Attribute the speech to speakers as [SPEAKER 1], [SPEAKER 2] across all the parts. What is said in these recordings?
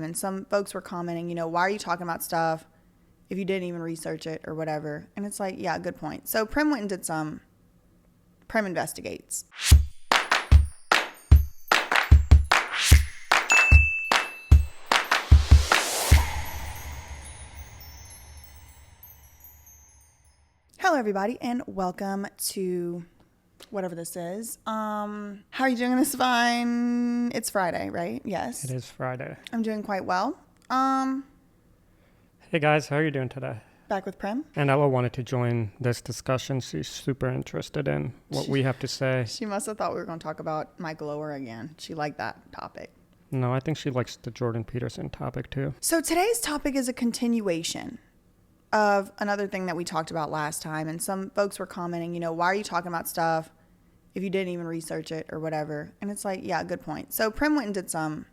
[SPEAKER 1] And some folks were commenting, why are you talking about stuff if you didn't even research it or whatever? And it's like, yeah, good point. So Prem went and did some Prem Investigates. Hello, everybody, and welcome to whatever this is. How are you doing this fine? It's Friday, right? Yes.
[SPEAKER 2] It is Friday.
[SPEAKER 1] I'm doing quite well.
[SPEAKER 2] Hey guys, how are you doing today?
[SPEAKER 1] Back with Prem.
[SPEAKER 2] And Ella wanted to join this discussion. She's super interested in what we have to say.
[SPEAKER 1] She must have thought we were going to talk about Michael Oher again. She liked that topic.
[SPEAKER 2] No, I think she likes the Jordan Peterson topic too.
[SPEAKER 1] So today's topic is a continuation of another thing that we talked about last time. And some folks were commenting, why are you talking about stuff if you didn't even research it or whatever? And it's like, yeah, good point. So Prem went and did some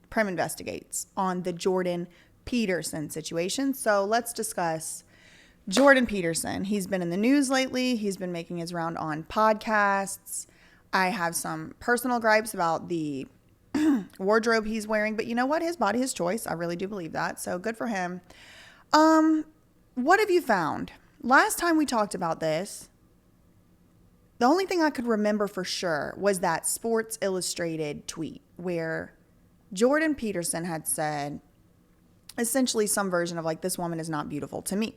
[SPEAKER 1] Prem Investigates on the Jordan Peterson situation. So let's discuss Jordan Peterson. He's been in the news lately. He's been making his round on podcasts. I have some personal gripes about the wardrobe he's wearing, but you know what? His body, his choice. I really do believe that. So good for him. What have you found? Last time we talked about this, the only thing I could remember for sure was that Sports Illustrated tweet where Jordan Peterson had said essentially some version of like, this woman is not beautiful to me.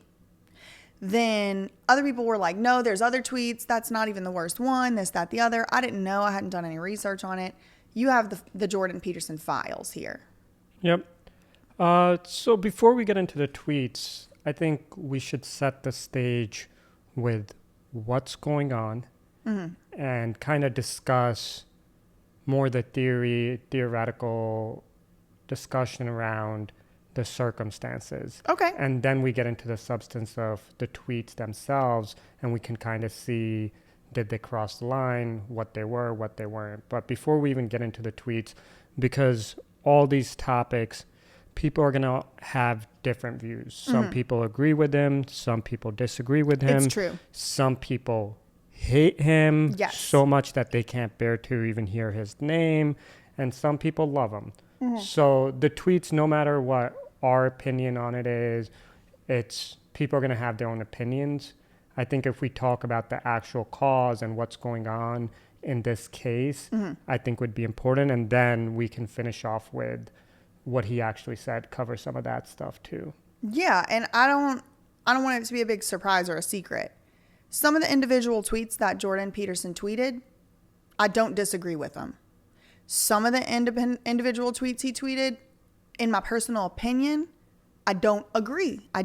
[SPEAKER 1] Then other people were like, no, there's other tweets. That's not even the worst one, this, that, the other. I didn't know. I hadn't done any research on it. You have the Jordan Peterson files here.
[SPEAKER 2] Yep. So before we get into the tweets, I think we should set the stage with what's going on and kind of discuss more the theoretical discussion around the circumstances.
[SPEAKER 1] Okay.
[SPEAKER 2] And then we get into the substance of the tweets themselves, and we can kind of see, did they cross the line, what they were, what they weren't. But before we even get into the tweets, because all these topics, people are going to have different views. Some people agree with him. Some people disagree with him.
[SPEAKER 1] It's true.
[SPEAKER 2] Some people hate him so much that they can't bear to even hear his name. And some people love him. So the tweets, no matter what our opinion on it is, it's people are going to have their own opinions. I think if we talk about the actual cause and what's going on in this case, I think would be important. And then we can finish off with what he actually said, cover some of that stuff too.
[SPEAKER 1] Yeah, and I don't want it to be a big surprise or a secret. Some of the individual tweets that Jordan Peterson tweeted, I don't disagree with them. Some of the individual tweets he tweeted, in my personal opinion, I don't agree. I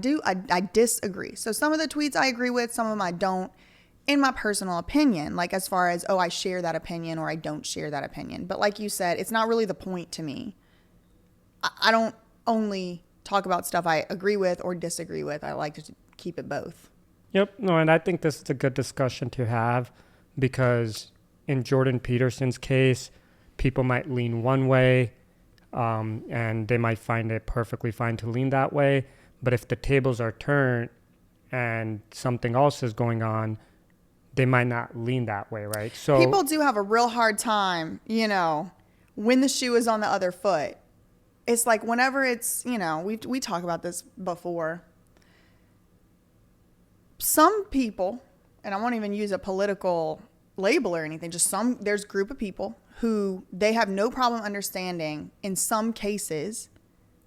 [SPEAKER 1] disagree. So some of the tweets I agree with, some of them I don't, in my personal opinion, like as far as, I share that opinion or I don't share that opinion. But like you said, it's not really the point to me. I don't only talk about stuff I agree with or disagree with. I like to keep it both.
[SPEAKER 2] Yep. No, and I think this is a good discussion to have because in Jordan Peterson's case, people might lean one way and they might find it perfectly fine to lean that way. But if the tables are turned and something else is going on, they might not lean that way, right? So
[SPEAKER 1] people do have a real hard time, when the shoe is on the other foot. It's like whenever it's, we talk about this before. Some people, and I won't even use a political label or anything, there's a group of people who they have no problem understanding in some cases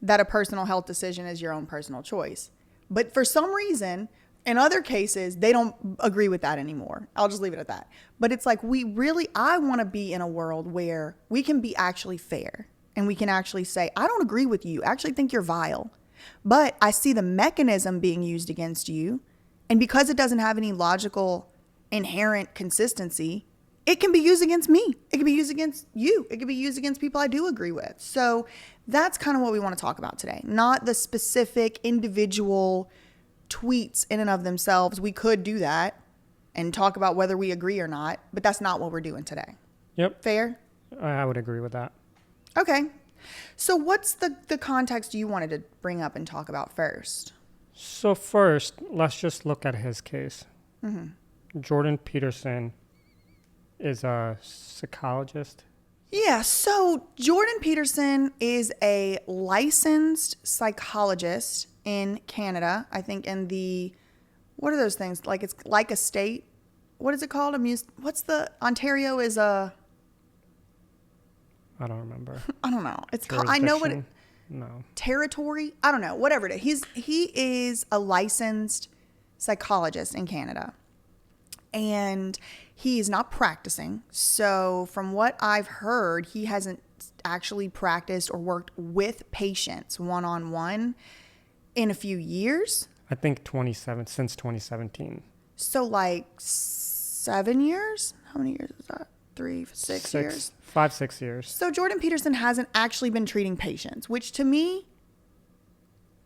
[SPEAKER 1] that a personal health decision is your own personal choice. But for some reason, in other cases, they don't agree with that anymore. I'll just leave it at that. But it's like I want to be in a world where we can be actually fair. And we can actually say, I don't agree with you. I actually think you're vile. But I see the mechanism being used against you. And because it doesn't have any logical, inherent consistency, it can be used against me. It can be used against you. It can be used against people I do agree with. So that's kind of what we want to talk about today. Not the specific individual tweets in and of themselves. We could do that and talk about whether we agree or not. But that's not what we're doing today.
[SPEAKER 2] Yep.
[SPEAKER 1] Fair?
[SPEAKER 2] I would agree with that.
[SPEAKER 1] Okay. So what's the context you wanted to bring up and talk about first?
[SPEAKER 2] So first, let's just look at his case. Jordan Peterson is a psychologist.
[SPEAKER 1] Yeah, so Jordan Peterson is a licensed psychologist in Canada. I think in the, what are those things? Like it's like a state. What is it called? What's the, Ontario is a,
[SPEAKER 2] I don't remember.
[SPEAKER 1] I don't know. It's called, I know what it,
[SPEAKER 2] no.
[SPEAKER 1] Territory? I don't know. Whatever it is. He is a licensed psychologist in Canada. And he is not practicing. So from what I've heard, he hasn't actually practiced or worked with patients one-on-one in a few years.
[SPEAKER 2] I think since 2017.
[SPEAKER 1] So like 7 years? How many years is that? 6 years?
[SPEAKER 2] 5-6 years.
[SPEAKER 1] So Jordan Peterson hasn't actually been treating patients, which to me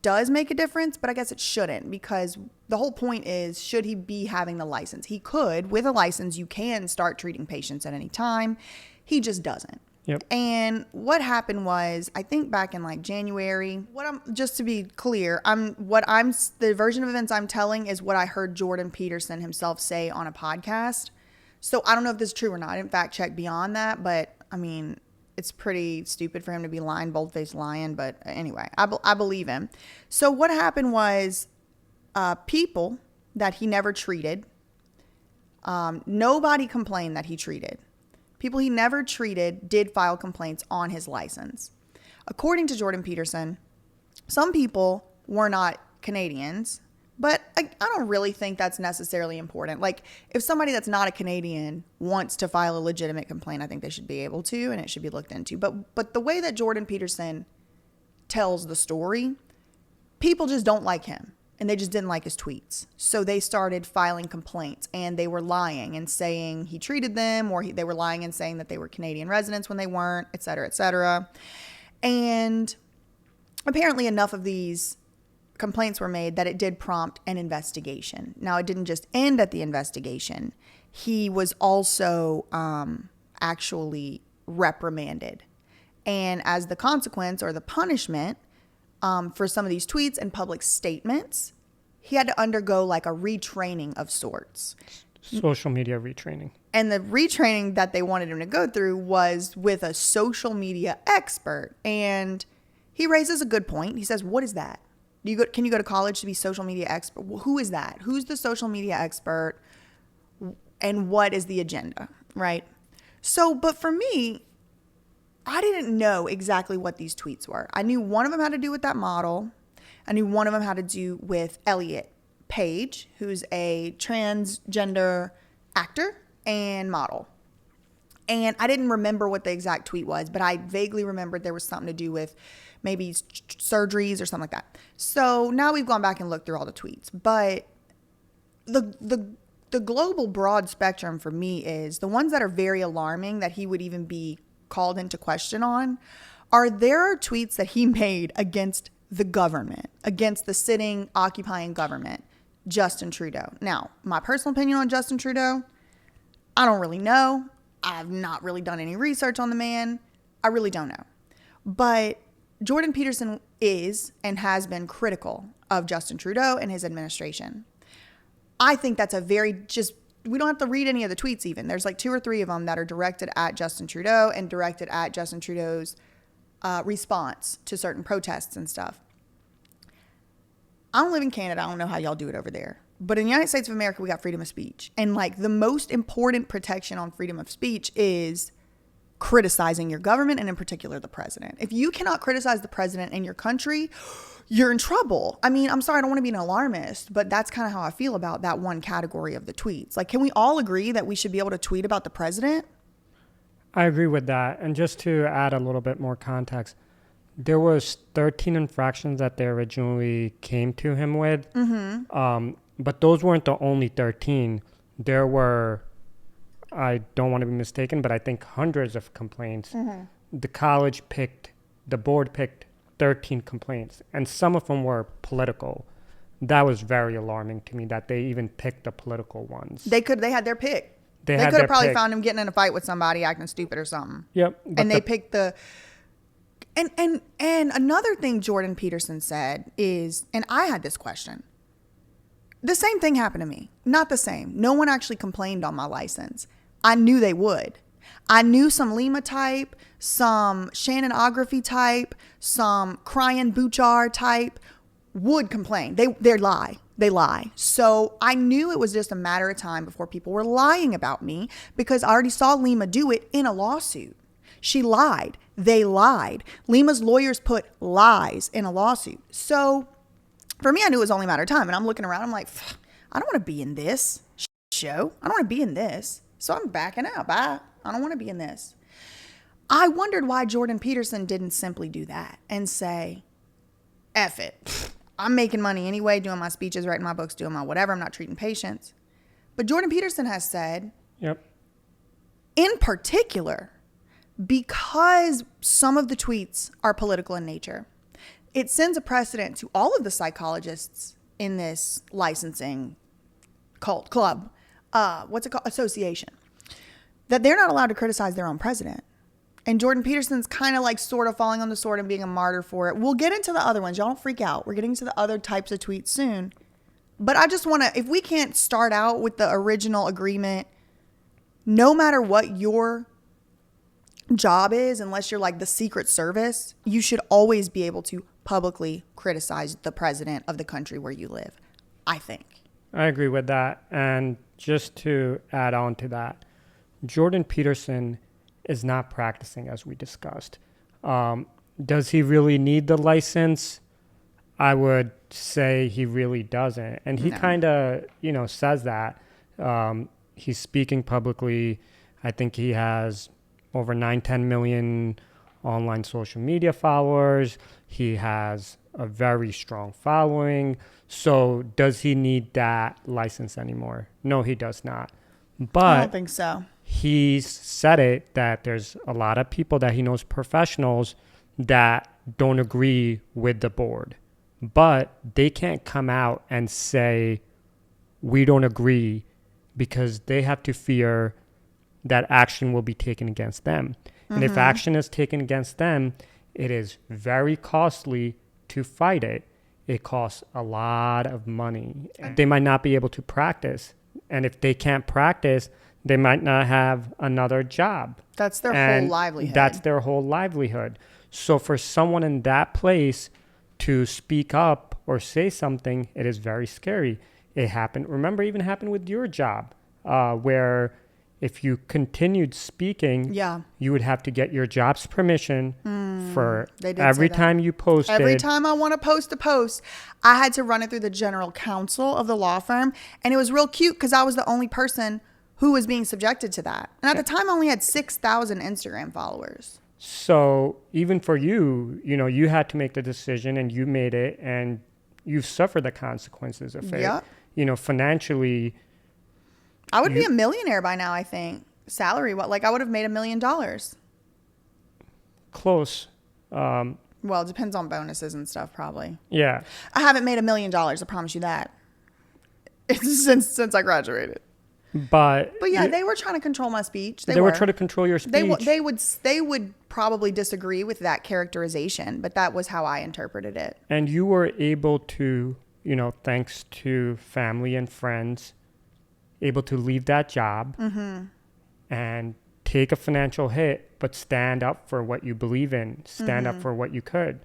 [SPEAKER 1] does make a difference, but I guess it shouldn't, because the whole point is, should he be having the license? He could. With a license, you can start treating patients at any time. He just doesn't.
[SPEAKER 2] Yep.
[SPEAKER 1] And what happened was, I think back in like January, just to be clear, the version of events I'm telling is what I heard Jordan Peterson himself say on a podcast. So I don't know if this is true or not. I didn't fact check beyond that, but I mean, it's pretty stupid for him to be lying, bold-faced lying. But anyway, I believe him. So what happened was people that he never treated, nobody complained that he treated. People he never treated did file complaints on his license. According to Jordan Peterson, some people were not Canadians, but I don't really think that's necessarily important. Like, if somebody that's not a Canadian wants to file a legitimate complaint, I think they should be able to, and it should be looked into. But the way that Jordan Peterson tells the story, people just don't like him, and they just didn't like his tweets. So they started filing complaints, and they were lying and saying he treated them, or they were lying and saying that they were Canadian residents when they weren't, et cetera, et cetera. And apparently enough of these complaints were made that it did prompt an investigation. Now, it didn't just end at the investigation. He was also actually reprimanded. And as the consequence or the punishment for some of these tweets and public statements, he had to undergo like a retraining of sorts.
[SPEAKER 2] Social media retraining.
[SPEAKER 1] And the retraining that they wanted him to go through was with a social media expert. And he raises a good point. He says, what is that? Can you go to college to be social media expert? Who is that? Who's the social media expert? And what is the agenda, right? So, but for me, I didn't know exactly what these tweets were. I knew one of them had to do with that model. I knew one of them had to do with Elliot Page, who's a transgender actor and model. And I didn't remember what the exact tweet was, but I vaguely remembered there was something to do with maybe surgeries or something like that. So now we've gone back and looked through all the tweets. But the global broad spectrum for me is the ones that are very alarming that he would even be called into question on there are tweets that he made against the government, against the sitting, occupying government, Justin Trudeau. Now, my personal opinion on Justin Trudeau, I don't really know. I've not really done any research on the man. I really don't know. But Jordan Peterson is and has been critical of Justin Trudeau and his administration. I think that's we don't have to read any of the tweets even. There's like 2 or 3 of them that are directed at Justin Trudeau and directed at Justin Trudeau's response to certain protests and stuff. I don't live in Canada. I don't know how y'all do it over there. But in the United States of America, we got freedom of speech. And like the most important protection on freedom of speech is criticizing your government and in particular the president. If you cannot criticize the president in your country, you're in trouble. I mean, I'm sorry, I don't want to be an alarmist, but that's kind of how I feel about that one category of the tweets. Like, can we all agree that we should be able to tweet about the president?
[SPEAKER 2] I agree with that. And just to add a little bit more context, there was 13 infractions that they originally came to him with. Mm-hmm. But those weren't the only 13. There were, I don't want to be mistaken, but I think hundreds of complaints. Mm-hmm. The board picked 13 complaints, and some of them were political. That was very alarming to me that they even picked the political ones.
[SPEAKER 1] They had their pick. They could have probably found him getting in a fight with somebody acting stupid or something.
[SPEAKER 2] Yep.
[SPEAKER 1] And they picked the... And another thing Jordan Peterson said is, and I had this question. The same thing happened to me. Not the same. No one actually complained on my license. I knew they would. I knew some Lima type, some Shannonography type, some Crying Bouchard type would complain. They lie. They lie. So I knew it was just a matter of time before people were lying about me, because I already saw Lima do it in a lawsuit. She lied. They lied. Lima's lawyers put lies in a lawsuit. So for me, I knew it was only a matter of time. And I'm looking around. I'm like, I don't want to be in this show. I don't want to be in this. So I'm backing out. Bye. I don't want to be in this. I wondered why Jordan Peterson didn't simply do that and say, F it. I'm making money anyway, doing my speeches, writing my books, doing my whatever. I'm not treating patients. But Jordan Peterson has said,
[SPEAKER 2] yep,
[SPEAKER 1] in particular, because some of the tweets are political in nature, it sends a precedent to all of the psychologists in this licensing cult club, what's it called? Association, that they're not allowed to criticize their own president. And Jordan Peterson's kind of like sort of falling on the sword and being a martyr for it. We'll get into the other ones. Y'all don't freak out. We're getting to the other types of tweets soon. But I just want to, if we can't start out with the original agreement, no matter what your job is, unless you're like the Secret Service, you should always be able to publicly criticize the president of the country where you live, I think.
[SPEAKER 2] I agree with that. And just to add on to that, Jordan Peterson is not practicing, as we discussed. Does he really need the license? I would say he really doesn't. And he kind of, says that. He's speaking publicly. I think he has over 10 million online social media followers. He has a very strong following. So does he need that license anymore? No, he does not. But
[SPEAKER 1] I don't think so.
[SPEAKER 2] He's said it that there's a lot of people that he knows, professionals, that don't agree with the board. But they can't come out and say, we don't agree, because they have to fear that action will be taken against them. Mm-hmm. And if action is taken against them, it is very costly to fight it. It costs a lot of money. They might not be able to practice. And if they can't practice, they might not have another job.
[SPEAKER 1] That's their whole livelihood.
[SPEAKER 2] That's their whole livelihood. So for someone in that place to speak up or say something, it is very scary. It happened. Remember, even happened with your job, where if you continued speaking, you would have to get your job's permission for every time you posted.
[SPEAKER 1] Every time I want to post a post, I had to run it through the general counsel of the law firm. And it was real cute because I was the only person who was being subjected to that. And at the time, I only had 6,000 Instagram followers.
[SPEAKER 2] So even for you, you had to make the decision, and you made it, and you've suffered the consequences of it.
[SPEAKER 1] Yep.
[SPEAKER 2] Financially,
[SPEAKER 1] I would be a millionaire by now, I think. Salary, I would have made $1 million.
[SPEAKER 2] Close.
[SPEAKER 1] Well, it depends on bonuses and stuff, probably.
[SPEAKER 2] Yeah.
[SPEAKER 1] I haven't made $1 million, I promise you that. Since I graduated.
[SPEAKER 2] But
[SPEAKER 1] yeah, they were trying to control my speech.
[SPEAKER 2] They were trying to control your speech.
[SPEAKER 1] They would probably disagree with that characterization, but that was how I interpreted it.
[SPEAKER 2] And you were able to, thanks to family and friends, able to leave that job and take a financial hit, but stand up for what you believe in, stand up for what you could.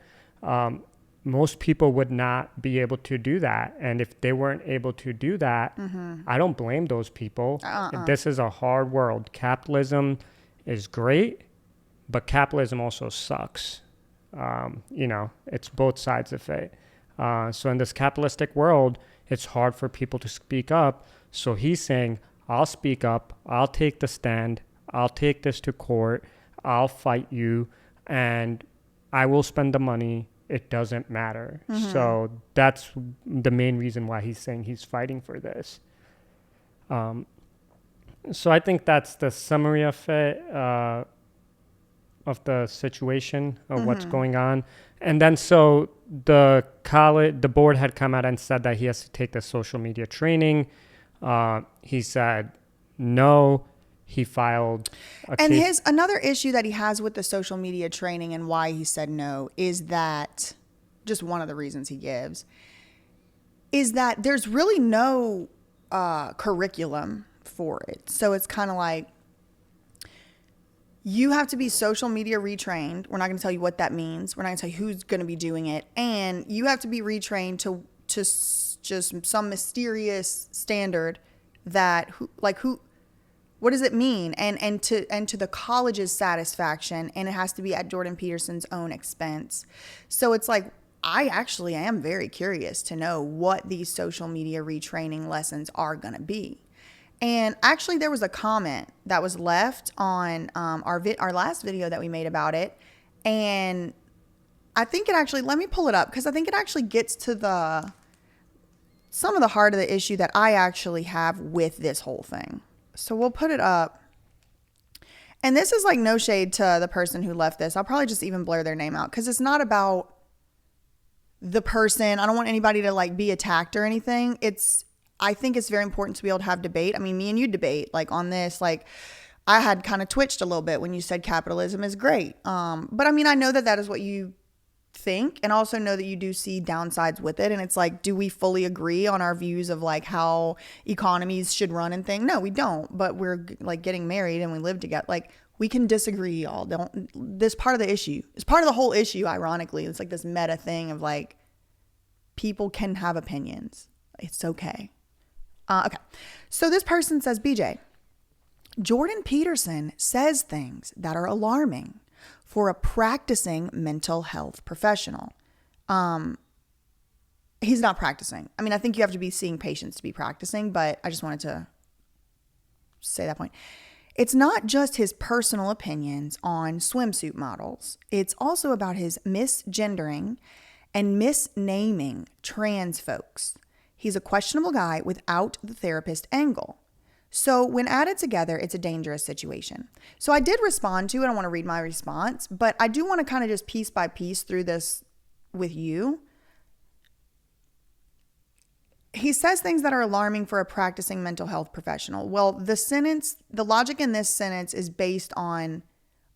[SPEAKER 2] Most people would not be able to do that. And if they weren't able to do that, I don't blame those people. This is a hard world. Capitalism is great, but capitalism also sucks. It's both sides of it. So in this capitalistic world, it's hard for people to speak up. So he's saying, I'll speak up. I'll take the stand. I'll take this to court. I'll fight you, and I will spend the money. It doesn't matter. So that's the main reason why he's saying he's fighting for this. So I think that's the summary of it, of the situation of what's going on. And then so the board had come out and said that he has to take the social media training. He said no. He filed a case.
[SPEAKER 1] Another issue that he has with the social media training and why he said no is that, just one of the reasons he gives, is that there's really no curriculum for it. So it's kind of like, You have to be social media retrained. We're not going to tell you what that means. We're not going to tell you who's going to be doing it. And you have to be retrained to just some mysterious standard that what does it mean? And to the college's satisfaction, and it has to be at Jordan Peterson's own expense. So it's like, I actually am very curious to know what these social media retraining lessons are going to be. And actually, there was a comment that was left on our last video that we made about it. And I think it actually, let me pull it up, because I think it actually gets to some of the heart of the issue that I actually have with this whole thing. So we'll put it up. And this is like no shade to the person who left this. I'll probably just even blur their name out, because it's not about the person. I don't want anybody to like be attacked or anything. I think it's very important to be able to have debate. I mean, me and you debate like on this. Like, I had kind of twitched a little bit when you said capitalism is great. But I mean, I know that is what you think, and also know that you do see downsides with it. And it's like, do we fully agree on our views of like how economies should run and things? No, we don't. But we're like getting married and we live together. Like, we can disagree, y'all. This part of the issue is part of the whole issue. Ironically, it's like this meta thing of like, people can have opinions. It's okay. Okay. So this person says, BJ, Jordan Peterson says things that are alarming for a practicing mental health professional. He's not practicing. I mean, I think you have to be seeing patients to be practicing, but I just wanted to say that point. It's not just his personal opinions on swimsuit models. It's also about his misgendering and misnaming trans folks. He's a questionable guy without the therapist angle. So when added together, it's a dangerous situation. So I did respond to it. I want to read my response, but I do want to kind of just piece by piece through this with you. He says things that are alarming for a practicing mental health professional. Well, the logic in this sentence is based on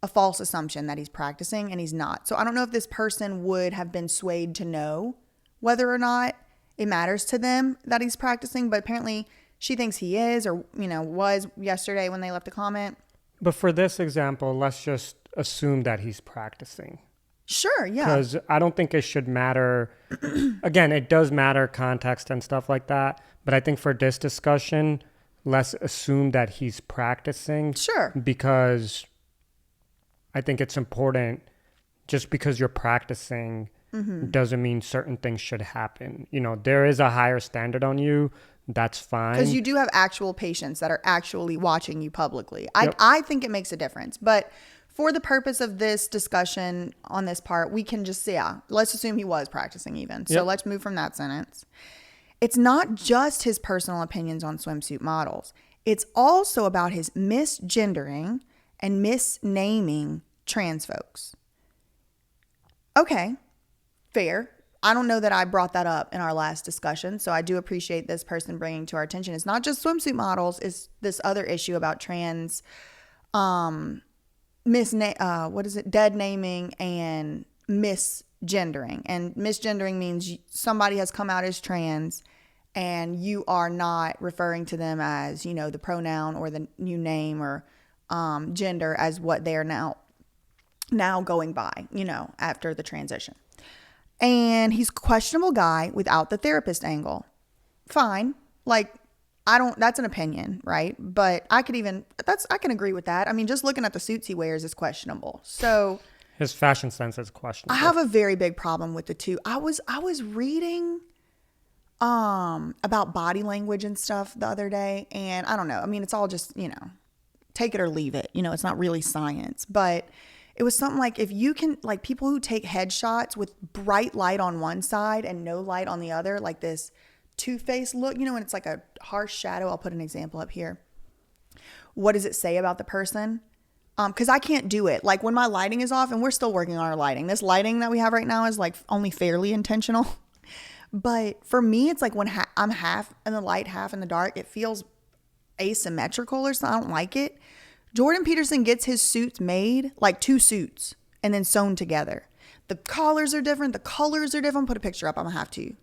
[SPEAKER 1] a false assumption that he's practicing, and he's not. So I don't know if this person would have been swayed to know whether or not it matters to them that he's practicing, but apparently she thinks he is, or, was yesterday when they left a comment.
[SPEAKER 2] But for this example, let's just assume that he's practicing.
[SPEAKER 1] Sure, yeah.
[SPEAKER 2] Because I don't think it should matter. Again, it does matter context and stuff like that. But I think for this discussion, let's assume that he's practicing.
[SPEAKER 1] Sure.
[SPEAKER 2] Because I think it's important, just because you're practicing doesn't mean certain things should happen. There is a higher standard on you. That's fine.
[SPEAKER 1] Because you do have actual patients that are actually watching you publicly. I think it makes a difference. But for the purpose of this discussion on this part, we can just say, let's assume he was practicing even. So let's move from that sentence. It's not just his personal opinions on swimsuit models. It's also about his misgendering and misnaming trans folks. Okay, fair. I don't know that I brought that up in our last discussion, so I do appreciate this person bringing to our attention. It's not just swimsuit models. It's this other issue about trans, dead naming and misgendering. And misgendering means somebody has come out as trans, and you are not referring to them as, the pronoun or the new name or gender as what they are now going by, after the transition. And he's a questionable guy without the therapist angle. Fine. That's an opinion, right? But I can agree with that. I mean, just looking at the suits he wears is questionable. So
[SPEAKER 2] his fashion sense is questionable.
[SPEAKER 1] I have a very big problem with the two. I was reading about body language and stuff the other day, and I don't know. I mean, it's all just, take it or leave it. It's not really science, but it was something like, if you can, like, people who take headshots with bright light on one side and no light on the other, like this two-faced look, and it's like a harsh shadow. I'll put an example up here. What does it say about the person? Because I can't do it. Like, when my lighting is off, and we're still working on our lighting. This lighting that we have right now is like only fairly intentional. But for me, it's like when I'm half in the light, half in the dark, it feels asymmetrical or something. I don't like it. Jordan Peterson gets his suits made, like two suits, and then sewn together. The collars are different. The colors are different. Put a picture up. I'm going to have to.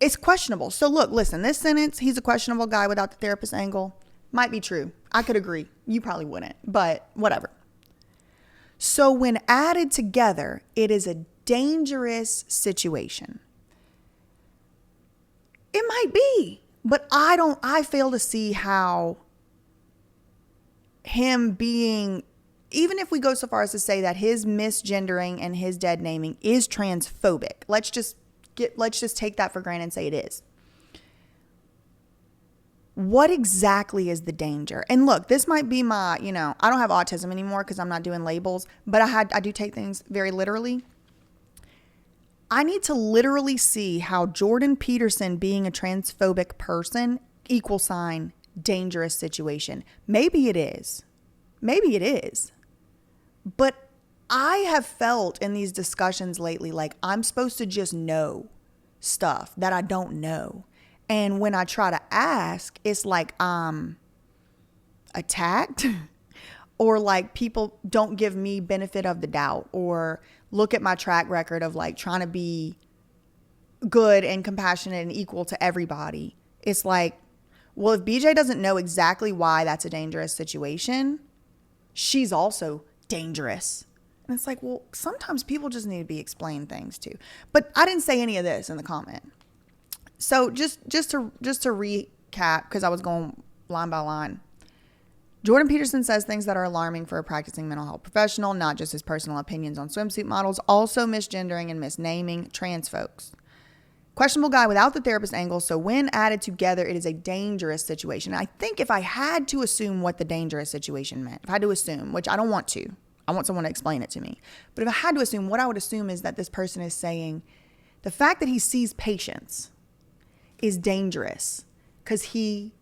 [SPEAKER 1] It's questionable. So look, listen, this sentence, he's a questionable guy without the therapist angle, might be true. I could agree. You probably wouldn't, but whatever. So when added together, it is a dangerous situation. It might be, but I fail to see how him being, even if we go so far as to say that his misgendering and his dead naming is transphobic, let's just take that for granted and say it is. What exactly is the danger? And look, this might be my, I don't have autism anymore because I'm not doing labels, but I do take things very literally. I need to literally see how Jordan Peterson being a transphobic person =, dangerous situation. Maybe it is. But I have felt in these discussions lately like I'm supposed to just know stuff that I don't know. And when I try to ask, it's like I'm attacked or like people don't give me benefit of the doubt or look at my track record of like trying to be good and compassionate and equal to everybody. It's like, well, if BJ doesn't know exactly why that's a dangerous situation, she's also dangerous. And it's like, well, sometimes people just need to be explained things too. But I didn't say any of this in the comment. So just to recap, because I was going line by line. Jordan Peterson says things that are alarming for a practicing mental health professional, not just his personal opinions on swimsuit models, also misgendering and misnaming trans folks. Questionable guy without the therapist angle, so when added together, it is a dangerous situation. I think if I had to assume what the dangerous situation meant, if I had to assume, which I don't want to, I want someone to explain it to me. But if I had to assume, what I would assume is that this person is saying the fact that he sees patients is dangerous because he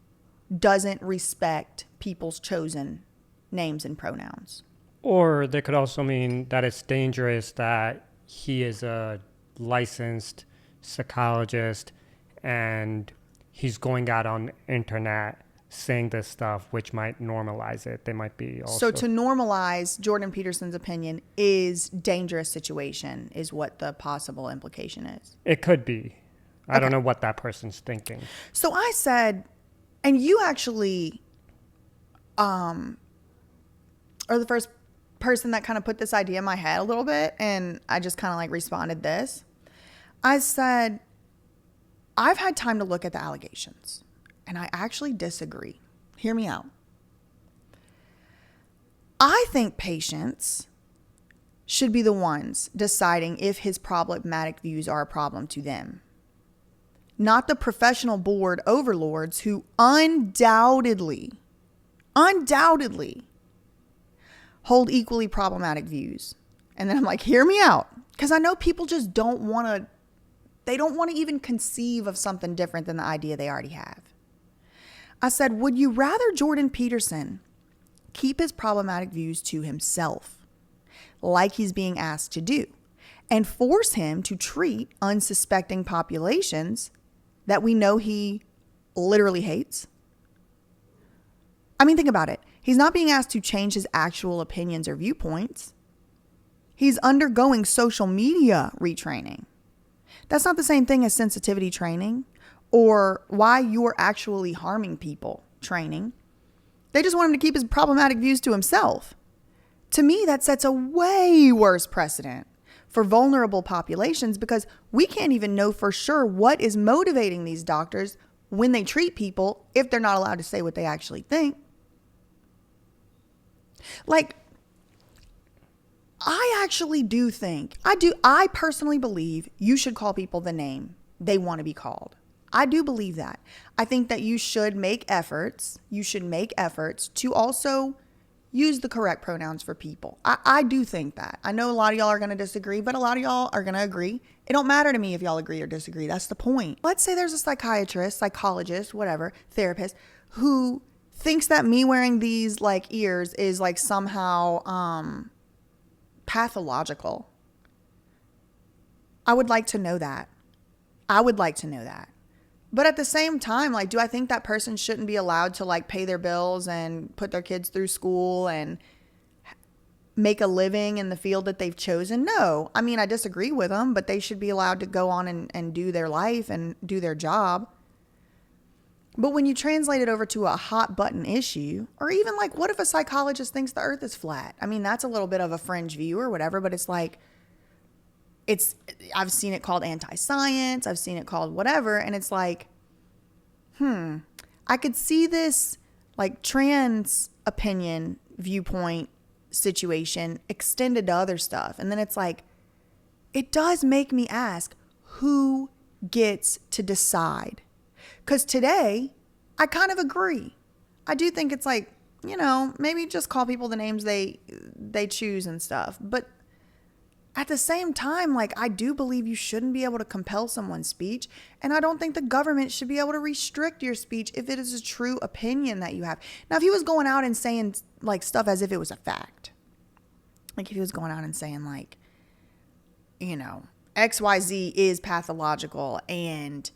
[SPEAKER 1] doesn't respect people's chosen names and pronouns.
[SPEAKER 2] Or they could also mean that it's dangerous that he is a licensed psychologist and he's going out on the internet saying this stuff, which might normalize it. They might be also.
[SPEAKER 1] So to normalize Jordan Peterson's opinion is dangerous situation is what the possible implication is.
[SPEAKER 2] It could be. I don't know what that person's thinking.
[SPEAKER 1] So I said, and you actually are the first person that kind of put this idea in my head a little bit, and I just kind of like responded this. I said, I've had time to look at the allegations, and I actually disagree. Hear me out. I think patients should be the ones deciding if his problematic views are a problem to them, not the professional board overlords who undoubtedly hold equally problematic views. And then I'm like, hear me out. Because I know people just don't want to even conceive of something different than the idea they already have. I said, would you rather Jordan Peterson keep his problematic views to himself, like he's being asked to do, and force him to treat unsuspecting populations that we know he literally hates? I mean, think about it. He's not being asked to change his actual opinions or viewpoints. He's undergoing social media retraining. That's not the same thing as sensitivity training or why you're actually harming people training. They just want him to keep his problematic views to himself. To me, that sets a way worse precedent for vulnerable populations because we can't even know for sure what is motivating these doctors when they treat people if they're not allowed to say what they actually think. Like, I actually do think, I personally believe you should call people the name they want to be called. I do believe that. I think that you should make efforts to also use the correct pronouns for people. I do think that. I know a lot of y'all are going to disagree, but a lot of y'all are going to agree. It don't matter to me if y'all agree or disagree. That's the point. Let's say there's a psychiatrist, psychologist, whatever, therapist, who thinks that me wearing these like ears is like somehow pathological. I would like to know that. But at the same time, like, do I think that person shouldn't be allowed to like pay their bills and put their kids through school and make a living in the field that they've chosen? No. I mean, I disagree with them, but they should be allowed to go on and do their life and do their job. But when you translate it over to a hot button issue, or even like, what if a psychologist thinks the earth is flat? I mean, that's a little bit of a fringe view or whatever, but it's like, I've seen it called anti-science. I've seen it called whatever. And it's like, I could see this like trans opinion viewpoint situation extended to other stuff. And then it's like, it does make me ask, who gets to decide? Because today, I kind of agree. I do think it's like, maybe just call people the names they choose and stuff. But at the same time, like, I do believe you shouldn't be able to compel someone's speech. And I don't think the government should be able to restrict your speech if it is a true opinion that you have. Now, if he was going out and saying like stuff as if it was a fact, like if he was going out and saying like, XYZ is pathological and,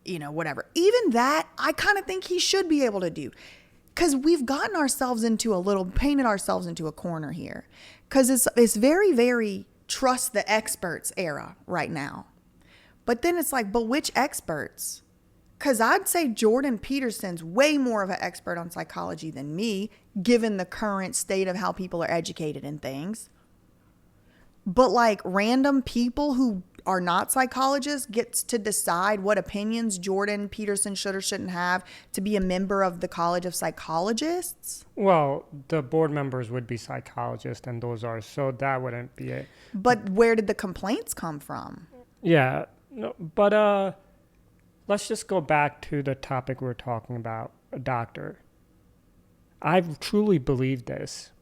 [SPEAKER 1] whatever. Even that, I kind of think he should be able to do. Because we've gotten ourselves painted ourselves into a corner here. Because it's very, very trust the experts era right now. But then it's like, but which experts? Because I'd say Jordan Peterson's way more of an expert on psychology than me, given the current state of how people are educated in things. But like random people who are not psychologists gets to decide what opinions Jordan Peterson should or shouldn't have to be a member of the College of Psychologists.
[SPEAKER 2] Well, the board members would be psychologists, and those are, so that wouldn't be it.
[SPEAKER 1] But where did the complaints come from?
[SPEAKER 2] Yeah, no, but let's just go back to the topic we're talking about, a doctor. I truly believe this.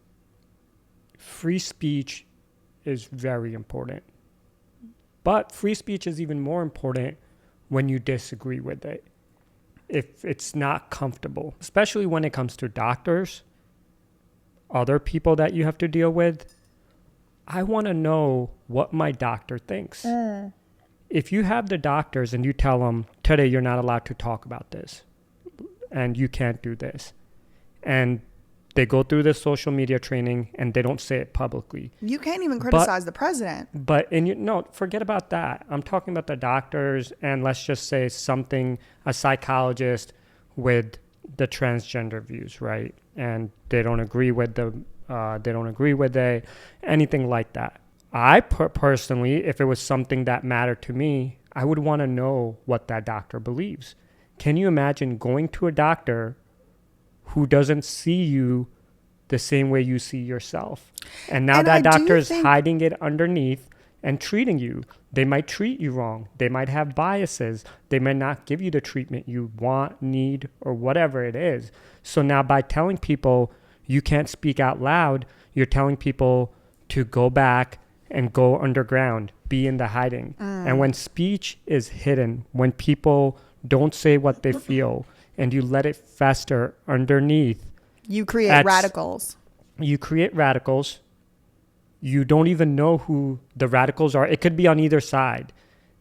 [SPEAKER 2] Free speech is very important. But free speech is even more important when you disagree with it. If it's not comfortable, especially when it comes to doctors, other people that you have to deal with, I want to know what my doctor thinks. If you have the doctors and you tell them, today you're not allowed to talk about this and you can't do this, and they go through this social media training and they don't say it publicly.
[SPEAKER 1] You can't even criticize the president.
[SPEAKER 2] But forget about that. I'm talking about the doctors, and let's just say a psychologist with the transgender views, right? And they don't agree with anything like that. I personally, if it was something that mattered to me, I would want to know what that doctor believes. Can you imagine going to a doctor who doesn't see you the same way you see yourself? And now that doctor is hiding it underneath and treating you. They might treat you wrong. They might have biases. They might not give you the treatment you want, need, or whatever it is. So now by telling people you can't speak out loud, you're telling people to go back and go underground, be in the hiding. And when speech is hidden, when people don't say what they feel, and you let it fester underneath, you create radicals. You create radicals. You don't even know who the radicals are. It could be on either side.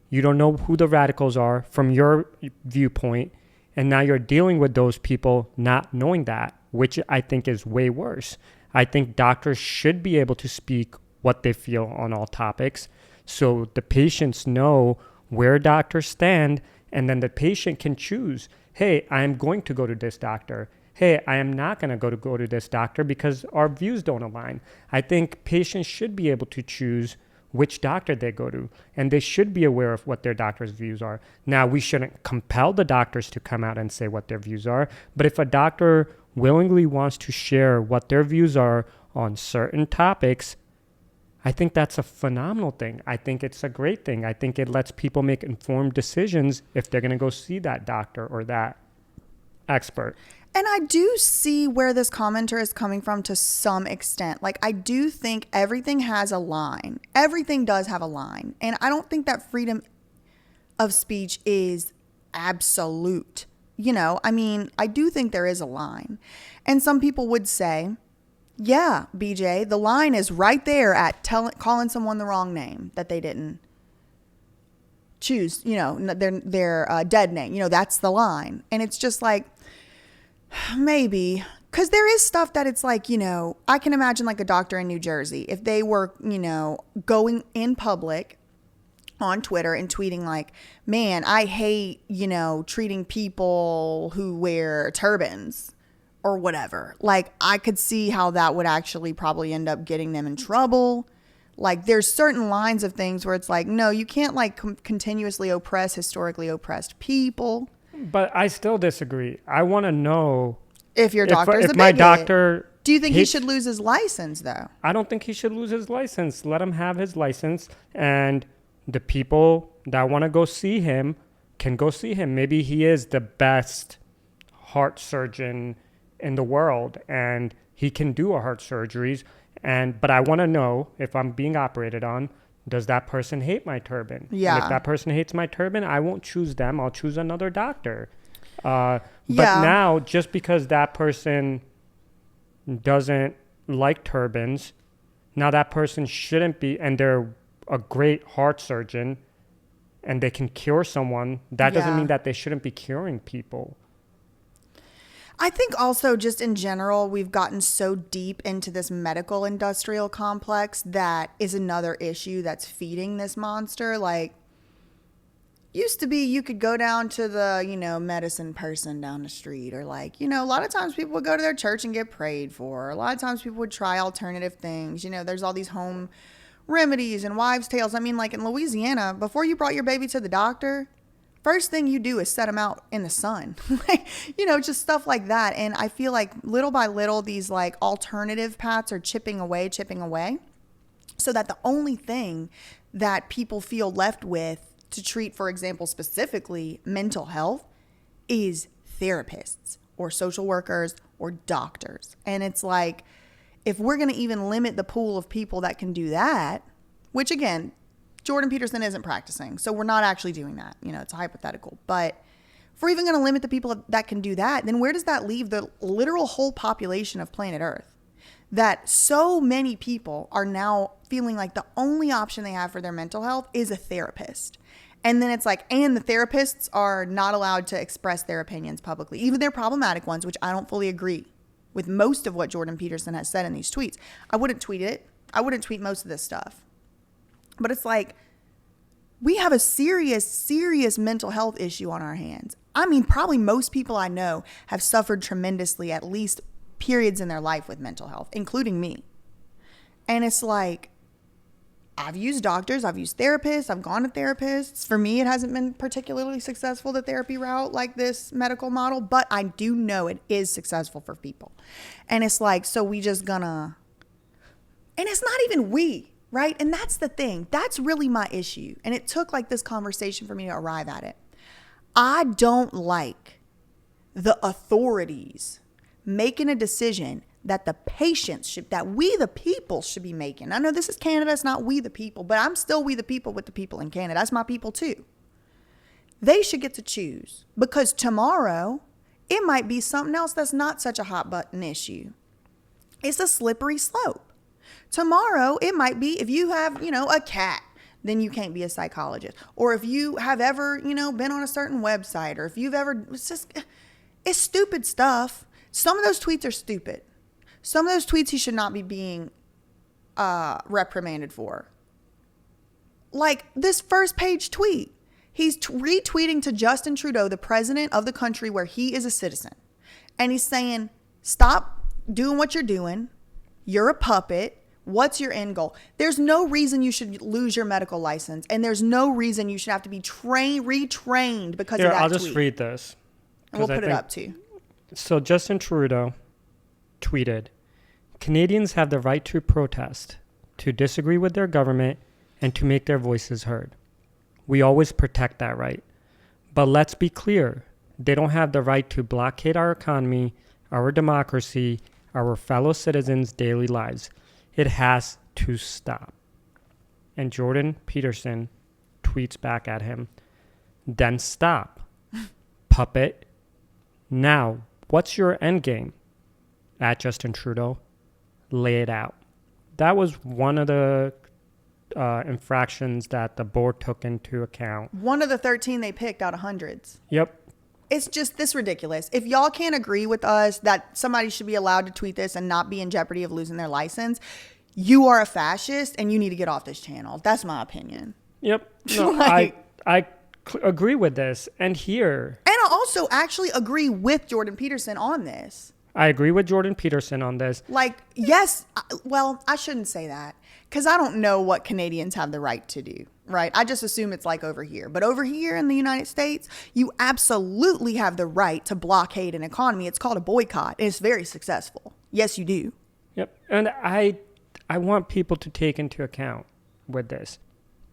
[SPEAKER 2] You don't know who the radicals are from your viewpoint. And now you're dealing with those people not knowing that, which I think is way worse. I think doctors should be able to speak what they feel on all topics, so the patients know where doctors stand, and then the patient can choose, hey, I am going to go to this doctor. Hey, I am not going to go to this doctor because our views don't align. I think patients should be able to choose which doctor they go to, and they should be aware of what their doctor's views are. Now, we shouldn't compel the doctors to come out and say what their views are, but if a doctor willingly wants to share what their views are on certain topics, I think that's a phenomenal thing. I think it's a great thing. I think it lets people make informed decisions if they're going to go see that doctor or that expert.
[SPEAKER 1] And I do see where this commenter is coming from to some extent. Like, I do think everything has a line. Everything does have a line. And I don't think that freedom of speech is absolute. I do think there is a line. And some people would say, yeah, BJ, the line is right there at calling someone the wrong name that they didn't choose, their dead name. That's the line. And it's just like, maybe, because there is stuff that it's like, I can imagine like a doctor in New Jersey, if they were, going in public on Twitter and tweeting like, man, I hate, treating people who wear turbans or whatever. Like, I could see how that would actually probably end up getting them in trouble. Like, there's certain lines of things where it's like, no, you can't like continuously oppress historically oppressed people.
[SPEAKER 2] But I still disagree. I want to know
[SPEAKER 1] if your doctor is a bigot.
[SPEAKER 2] My doctor.
[SPEAKER 1] Do you think he should lose his license though?
[SPEAKER 2] I don't think he should lose his license. Let him have his license, and the people that want to go see him can go see him. Maybe he is the best heart surgeon in the world, and he can do a heart surgeries. But I want to know, if I'm being operated on, does that person hate my turban?
[SPEAKER 1] Yeah.
[SPEAKER 2] And if that person hates my turban, I won't choose them. I'll choose another doctor. But now, just because that person doesn't like turbans, now that person shouldn't be, and they're a great heart surgeon and they can cure someone, that doesn't mean that they shouldn't be curing people.
[SPEAKER 1] I think also just in general, we've gotten so deep into this medical industrial complex that is another issue that's feeding this monster. Like, used to be you could go down to the, medicine person down the street, or like, a lot of times people would go to their church and get prayed for. A lot of times people would try alternative things. There's all these home remedies and wives' tales. I mean, like in Louisiana, before you brought your baby to the doctor, first thing you do is set them out in the sun. Just stuff like that. And I feel like little by little, these like alternative paths are chipping away, so that the only thing that people feel left with to treat, for example, specifically mental health, is therapists or social workers or doctors. And it's like, if we're going to even limit the pool of people that can do that, which again, Jordan Peterson isn't practicing, so we're not actually doing that. It's a hypothetical. But if we're even going to limit the people that can do that, then where does that leave the literal whole population of planet Earth? That so many people are now feeling like the only option they have for their mental health is a therapist. And then it's like, and the therapists are not allowed to express their opinions publicly, even their problematic ones, which I don't fully agree with most of what Jordan Peterson has said in these tweets. I wouldn't tweet it. I wouldn't tweet most of this stuff. But it's like, we have a serious, serious mental health issue on our hands. I mean, probably most people I know have suffered tremendously, at least periods in their life, with mental health, including me. And it's like, I've used doctors, I've used therapists, I've gone to therapists. For me, it hasn't been particularly successful, the therapy route, like this medical model, but I do know it is successful for people. And it's like, so we just gonna, and it's not even we, right? And that's the thing. That's really my issue. And it took like this conversation for me to arrive at it. I don't like the authorities making a decision that the patients should, that we the people should be making. I know this is Canada, it's not we the people, but I'm still we the people with the people in Canada. That's my people too. They should get to choose, because tomorrow it might be something else that's not such a hot button issue. It's a slippery slope. Tomorrow it might be, if you have, a cat, then you can't be a psychologist. Or if you have ever, been on a certain website, or if you've ever, it's stupid stuff. Some of those tweets are stupid. Some of those tweets he should not be being reprimanded for. Like this first page tweet. He's retweeting to Justin Trudeau, the president of the country where he is a citizen. And he's saying, stop doing what you're doing. You're a puppet. What's your end goal? There's no reason you should lose your medical license. And there's no reason you should have to be retrained because of that tweet.
[SPEAKER 2] I'll just read this.
[SPEAKER 1] And we'll put it up too.
[SPEAKER 2] So Justin Trudeau tweeted, "Canadians have the right to protest, to disagree with their government, and to make their voices heard. We always protect that right. But let's be clear, they don't have the right to blockade our economy, our democracy, our fellow citizens' daily lives. It has to stop." And Jordan Peterson tweets back at him, "Then stop, puppet. Now, what's your end game?" At Justin Trudeau, lay it out. That was one of the infractions that the board took into account.
[SPEAKER 1] One of the 13 they picked out of hundreds.
[SPEAKER 2] Yep.
[SPEAKER 1] It's just this ridiculous. If y'all can't agree with us that somebody should be allowed to tweet this and not be in jeopardy of losing their license, you are a fascist and you need to get off this channel. That's my opinion.
[SPEAKER 2] Yep. No, I agree with this. And here.
[SPEAKER 1] And I also actually agree with Jordan Peterson on this.
[SPEAKER 2] I agree with Jordan Peterson on this.
[SPEAKER 1] Like, yes. Well, I shouldn't say that because I don't know what Canadians have the right to do, right? I just assume it's like over here. But over here in the United States, you absolutely have the right to blockade an economy. It's called a boycott. And it's very successful. Yes, you do.
[SPEAKER 2] Yep. And I want people to take into account with this.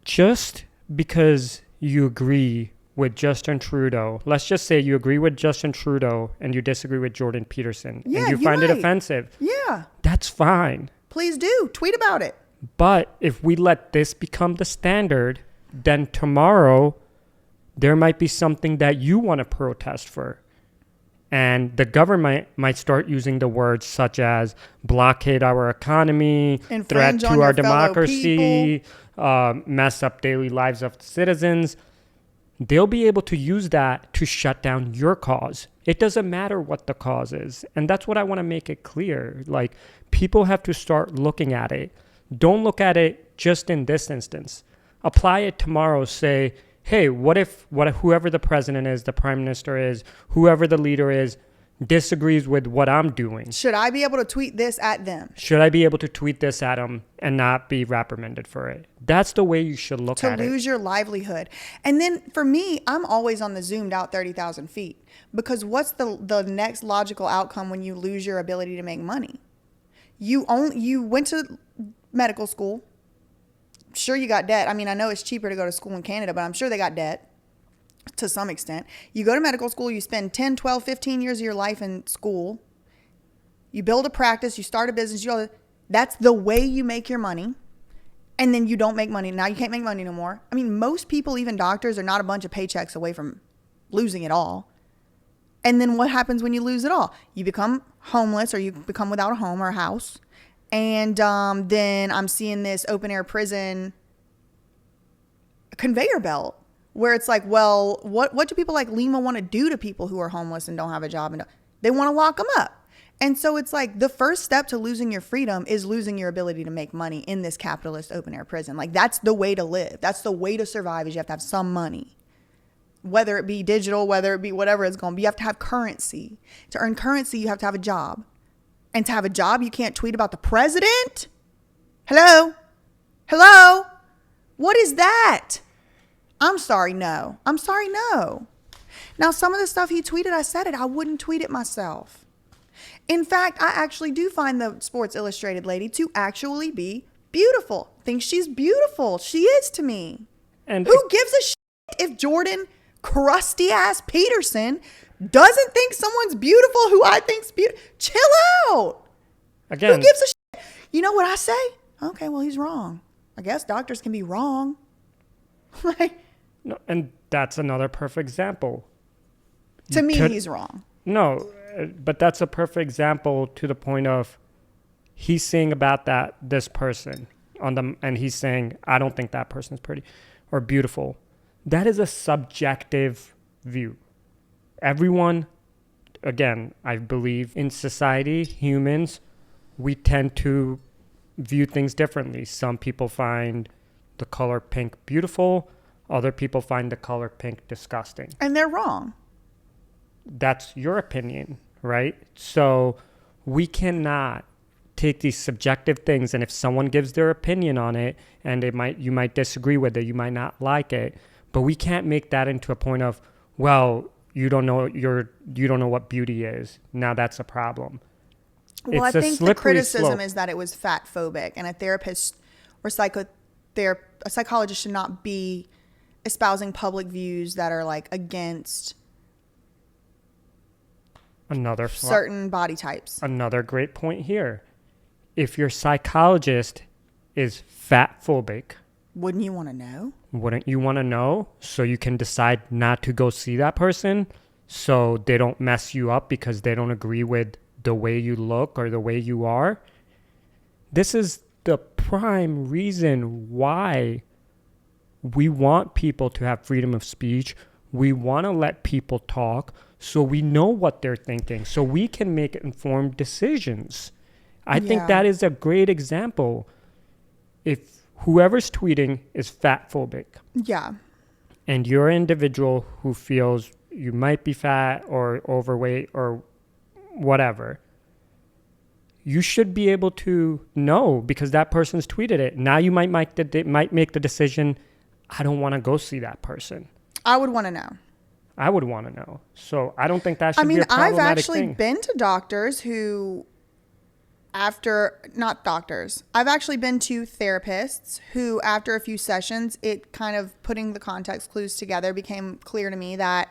[SPEAKER 2] Just because you agree with Justin Trudeau, let's just say you agree with Justin Trudeau and you disagree with Jordan Peterson, and you find it offensive.
[SPEAKER 1] Yeah.
[SPEAKER 2] That's fine.
[SPEAKER 1] Please do. Tweet about it.
[SPEAKER 2] But if we let this become the standard, then tomorrow there might be something that you want to protest for. And the government might start using the words such as blockade our economy, threat to our democracy, mess up daily lives of citizens. They'll be able to use that to shut down your cause. It doesn't matter what the cause is. And that's what I want to make it clear. Like, people have to start looking at it. Don't look at it just in this instance. Apply it tomorrow. Say, hey, what if whoever the president is, the prime minister is, whoever the leader is, disagrees with what I'm doing?
[SPEAKER 1] Should I be able to tweet this at them?
[SPEAKER 2] Should I be able to tweet this at them and not be reprimanded for it? That's the way you should look at it.
[SPEAKER 1] To lose your livelihood. And then for me, I'm always on the zoomed out 30,000 feet, because what's the next logical outcome when you lose your ability to make money? You went to medical school. Sure, you got debt. I mean, I know it's cheaper to go to school in Canada, but I'm sure they got debt to some extent. You go to medical school, you spend 10, 12, 15 years of your life in school. You build a practice, you start a business. That's the way you make your money. And then you don't make money. Now you can't make money no more. I mean, most people, even doctors, are not a bunch of paychecks away from losing it all. And then what happens when you lose it all? You become homeless, or you become without a home or a house. And then I'm seeing this open air prison conveyor belt where it's like, well, what do people like Lima want to do to people who are homeless and don't have a job? And they want to lock them up. And so it's like the first step to losing your freedom is losing your ability to make money in this capitalist open air prison. Like, that's the way to live. That's the way to survive, is you have to have some money. Whether it be digital, whether it be whatever it's going to be, you have to have currency. To earn currency, you have to have a job. And to have a job, you can't tweet about the president? Hello? What is that? I'm sorry, no. Now, some of the stuff he tweeted, I said it. I wouldn't tweet it myself. In fact, I actually do find the Sports Illustrated lady to actually be beautiful. Think she's beautiful. She is to me. And who gives a shit if Jordan crusty ass Peterson doesn't think someone's beautiful who I think's beautiful? Chill out.
[SPEAKER 2] Again,
[SPEAKER 1] who gives a shit? You know what I say? Okay, well, he's wrong. I guess doctors can be wrong. Like,
[SPEAKER 2] no, and that's another perfect example.
[SPEAKER 1] To me, he's wrong.
[SPEAKER 2] No, but that's a perfect example to the point of he's saying about this person and he's saying, I don't think that person's pretty or beautiful. That is a subjective view. Everyone, again, I believe in society, humans, we tend to view things differently. Some people find the color pink beautiful. Other people find the color pink disgusting.
[SPEAKER 1] And they're wrong.
[SPEAKER 2] That's your opinion, right? So we cannot take these subjective things, and if someone gives their opinion on it, and you might disagree with it, you might not like it, but we can't make that into a point of, well, you don't know what beauty is. Now that's a problem.
[SPEAKER 1] Well, I think the criticism is that it was fat phobic, and a therapist or a psychologist should not be espousing public views that are like against certain body types.
[SPEAKER 2] Another great point here. If your psychologist is fat phobic,
[SPEAKER 1] wouldn't you want to know?
[SPEAKER 2] Wouldn't you want to know so you can decide not to go see that person so they don't mess you up because they don't agree with the way you look or the way you are? This is the prime reason why we want people to have freedom of speech. We want to let people talk so we know what they're thinking, so we can make informed decisions. I think that is a great example. If whoever's tweeting is fat phobic.
[SPEAKER 1] Yeah.
[SPEAKER 2] And you're an individual who feels you might be fat or overweight or whatever, you should be able to know because that person's tweeted it. Now you might make the decision, I don't want to go see that person.
[SPEAKER 1] I would want to know.
[SPEAKER 2] I would want to know. So I don't think that should be a problematic thing.
[SPEAKER 1] I've actually been to doctors who, not doctors, I've actually been to therapists who, after a few sessions, it kind of putting the context clues together became clear to me that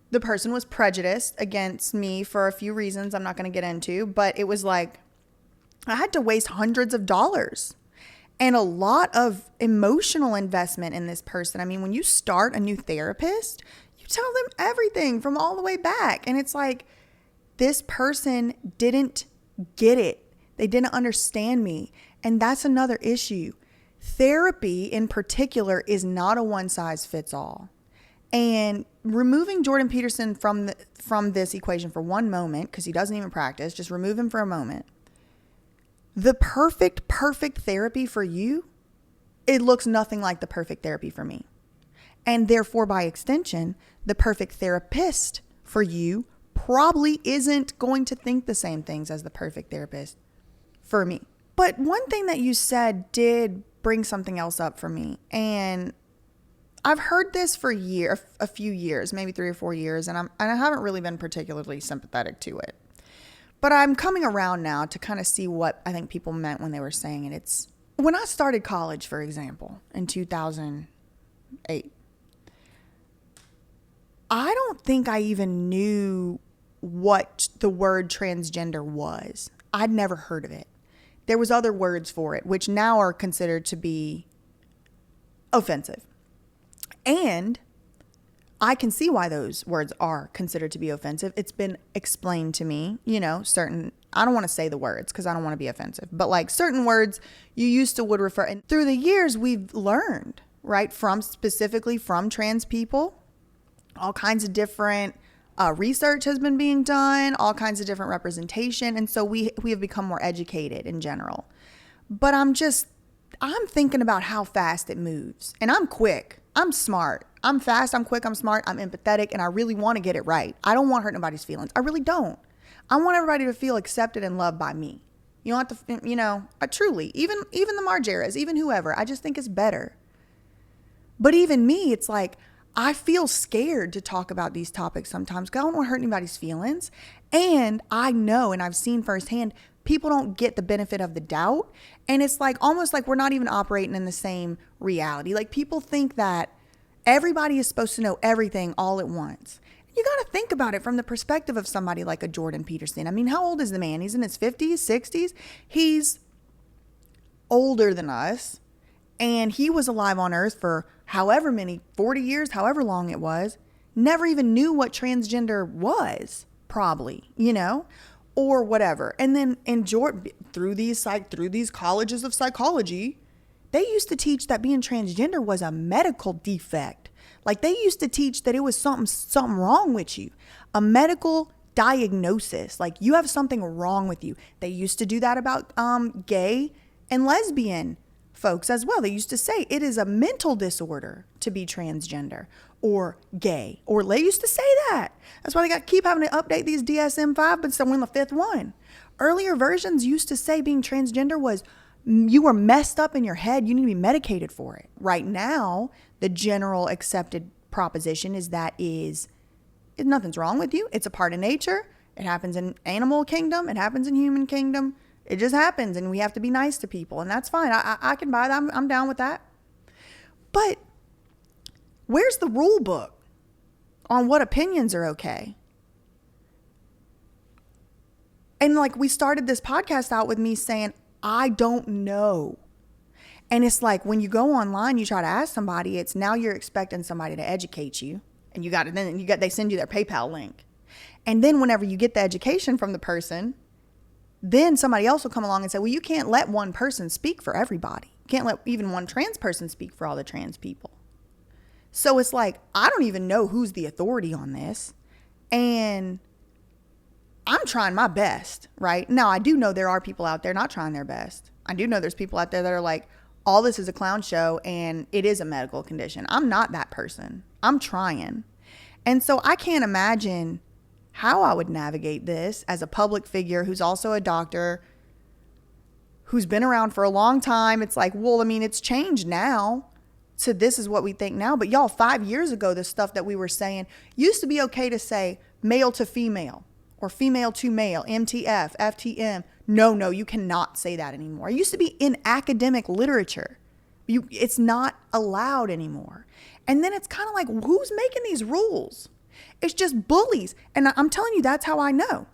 [SPEAKER 1] the person was prejudiced against me for a few reasons I'm not going to get into, but it was like I had to waste hundreds of dollars and a lot of emotional investment in this person. I mean, when you start a new therapist, you tell them everything from all the way back. And it's like, this person didn't get it. They didn't understand me. And that's another issue. Therapy in particular is not a one size fits all. And removing Jordan Peterson from this equation for one moment, because he doesn't even practice, just remove him for a moment. The perfect therapy for you, it looks nothing like the perfect therapy for me. And therefore, by extension, the perfect therapist for you probably isn't going to think the same things as the perfect therapist for me. But one thing that you said did bring something else up for me. And I've heard this for a few years, maybe 3 or 4 years, and I haven't really been particularly sympathetic to it. But I'm coming around now to kind of see what I think people meant when they were saying it. It's when I started college, for example, in 2008. I don't think I even knew what the word transgender was. I'd never heard of it. There was other words for it, which now are considered to be offensive. And I can see why those words are considered to be offensive. It's been explained to me, I don't want to say the words because I don't want to be offensive, but like certain words you used to would refer. And through the years, we've learned, right, specifically from trans people, all kinds of different research has been being done, all kinds of different representation. And so we have become more educated in general. But I'm thinking about how fast it moves. And I'm quick. I'm smart. I'm fast. I'm quick. I'm smart. I'm empathetic. And I really want to get it right. I don't want to hurt nobody's feelings. I really don't. I want everybody to feel accepted and loved by me. You don't have to, truly, even the Margeras, even whoever, I just think it's better. But even me, it's like, I feel scared to talk about these topics sometimes because I don't want to hurt anybody's feelings. And I know, and I've seen firsthand, people don't get the benefit of the doubt. And it's like almost like we're not even operating in the same reality. Like people think that everybody is supposed to know everything all at once. You got to think about it from the perspective of somebody like a Jordan Peterson. I mean, how old is the man? He's in his 50s, 60s. He's older than us. And he was alive on Earth for however many, 40 years, however long it was. Never even knew what transgender was, probably, or whatever. And then through these colleges of psychology, they used to teach that being transgender was a medical defect. Like they used to teach that it was something wrong with you, a medical diagnosis. Like you have something wrong with you. They used to do that about gay and lesbian folks as well. They used to say it is a mental disorder to be transgender or gay, or they used to say that. That's why they keep having to update these DSM-5, but so we're in the 5th one. Earlier versions used to say being transgender was you were messed up in your head. You need to be medicated for it. Right now, the general accepted proposition is nothing's wrong with you. It's a part of nature. It happens in animal kingdom. It happens in human kingdom. It just happens, and we have to be nice to people, and that's fine. I can buy that. I'm down with that. But where's the rule book on what opinions are okay? And like we started this podcast out with me saying, I don't know. And it's like when you go online, you try to ask somebody, it's now you're expecting somebody to educate you, and they send you their PayPal link. And then whenever you get the education from the person, then somebody else will come along and say, well, you can't let one person speak for everybody. You can't let even one trans person speak for all the trans people. So it's like, I don't even know who's the authority on this. And I'm trying my best, right? Now, I do know there are people out there not trying their best. I do know there's people out there that are like, all this is a clown show and it is a medical condition. I'm not that person. I'm trying. And so I can't imagine how I would navigate this as a public figure who's also a doctor, who's been around for a long time. It's like, well, I mean, it's changed now. So this is what we think now. But y'all, 5 years ago, the stuff that we were saying used to be okay to say male to female or female to male, MTF, FTM. No, you cannot say that anymore. It used to be in academic literature. It's not allowed anymore. And then it's kind of like, who's making these rules? It's just bullies. And I'm telling you, that's how I know.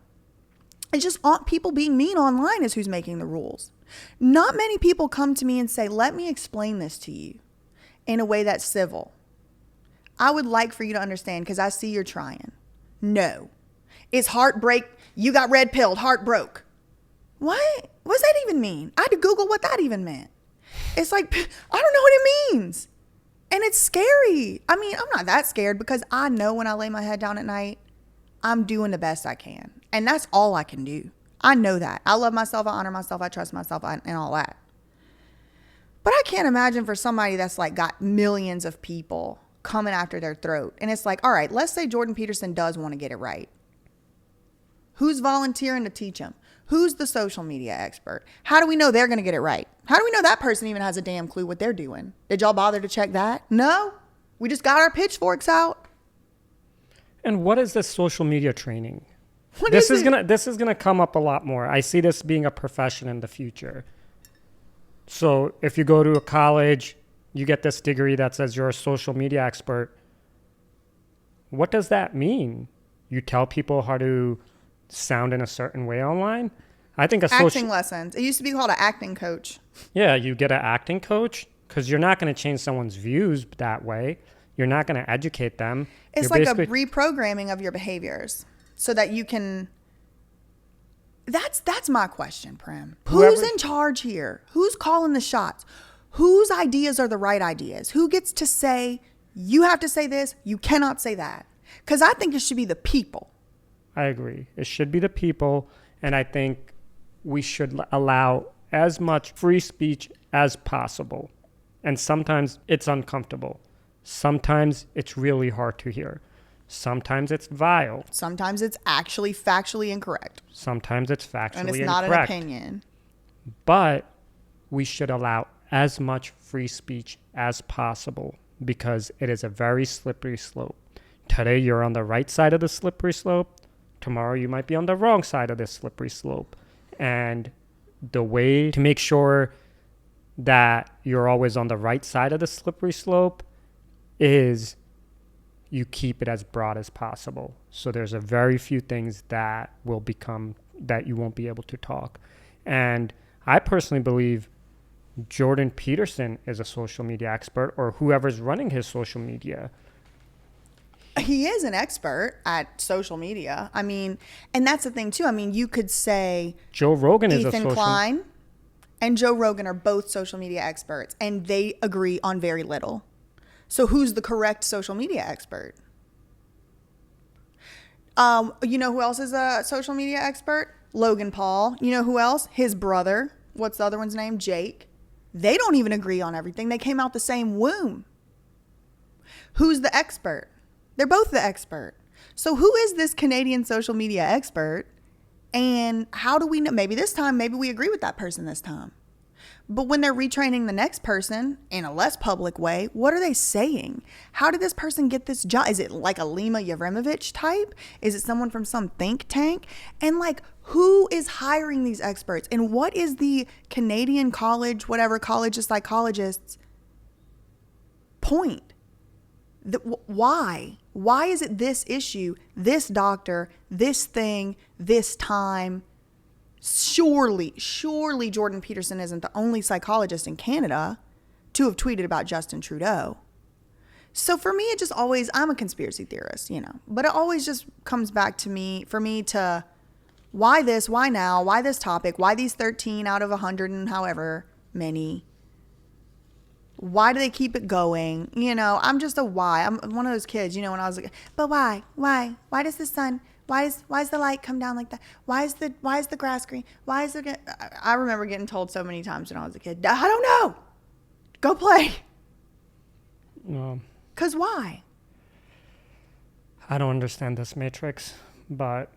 [SPEAKER 1] It's just people being mean online is who's making the rules. Not many people come to me and say, let me explain this to you in a way that's civil. I would like for you to understand because I see you're trying. No. It's heartbreak. You got red pilled, heart broke. What? What's that even mean? I had to Google what that even meant. It's like, I don't know what it means. And it's scary. I mean, I'm not that scared because I know when I lay my head down at night, I'm doing the best I can. And that's all I can do. I know that. I love myself. I honor myself. I trust myself and all that. But I can't imagine for somebody that's like got millions of people coming after their throat. And it's like, all right, let's say Jordan Peterson does want to get it right. Who's volunteering to teach him? Who's the social media expert? How do we know they're going to get it right? How do we know that person even has a damn clue what they're doing? Did y'all bother to check that? No. We just got our pitchforks out.
[SPEAKER 2] And what is this social media training?
[SPEAKER 1] This
[SPEAKER 2] is gonna come up a lot more. I see this being a profession in the future. So if you go to a college, you get this degree that says you're a social media expert. What does that mean? You tell people how to sound in a certain way online? I think
[SPEAKER 1] acting lessons. It used to be called an acting coach.
[SPEAKER 2] Yeah, you get an acting coach because you're not going to change someone's views that way. You're not going to educate them.
[SPEAKER 1] It's like a reprogramming of your behaviors so that you can. That's my question, Prem. Who's in charge here? Who's calling the shots? Whose ideas are the right ideas? Who gets to say, you have to say this, you cannot say that? Because I think it should be the people.
[SPEAKER 2] I agree. It should be the people. And I think we should allow as much free speech as possible. And sometimes it's uncomfortable. Sometimes it's really hard to hear. Sometimes it's vile.
[SPEAKER 1] Sometimes it's actually factually incorrect.
[SPEAKER 2] Sometimes it's factually incorrect.
[SPEAKER 1] And it's not an opinion.
[SPEAKER 2] But we should allow as much free speech as possible because it is a very slippery slope. Today you're on the right side of the slippery slope. Tomorrow you might be on the wrong side of this slippery slope. And the way to make sure that you're always on the right side of the slippery slope is you keep it as broad as possible. So there's a very few things that will become that you won't be able to talk. And I personally believe Jordan Peterson is a social media expert, or whoever's running his social media.
[SPEAKER 1] He is an expert at social media. I mean, and that's the thing too. I mean, you could say
[SPEAKER 2] Joe Rogan is a
[SPEAKER 1] Ethan Klein and Joe Rogan are both social media experts, and they agree on very little. So who's the correct social media expert? You know who else is a social media expert? Logan Paul. You know who else? His brother. What's the other one's name? Jake. They don't even agree on everything. They came out the same womb. Who's the expert? They're both the expert. So who is this Canadian social media expert? And how do we know? Maybe this time, maybe we agree with that person this time. But when they're retraining the next person in a less public way, what are they saying? How did this person get this job? Is it like a Lima Yevremovich type? Is it someone from some think tank? And like, who is hiring these experts? And what is the Canadian college, whatever college of psychologists point? Why? Why is it this issue, this doctor, this thing, this time? Surely Jordan Peterson isn't the only psychologist in Canada to have tweeted about Justin Trudeau. So for me, it just always, I'm a conspiracy theorist, you know, but it always just comes back to me, for me to, why this, why now, why this topic, why these 13 out of 100 and however many, why do they keep it going? You know, I'm just a why. I'm one of those kids, you know, when I was like, but why does the sun, why is the light come down like that? Why is the grass green? I remember getting told so many times when I was a kid, I don't know. Go play.
[SPEAKER 2] No.
[SPEAKER 1] 'Cause why?
[SPEAKER 2] I don't understand this matrix, but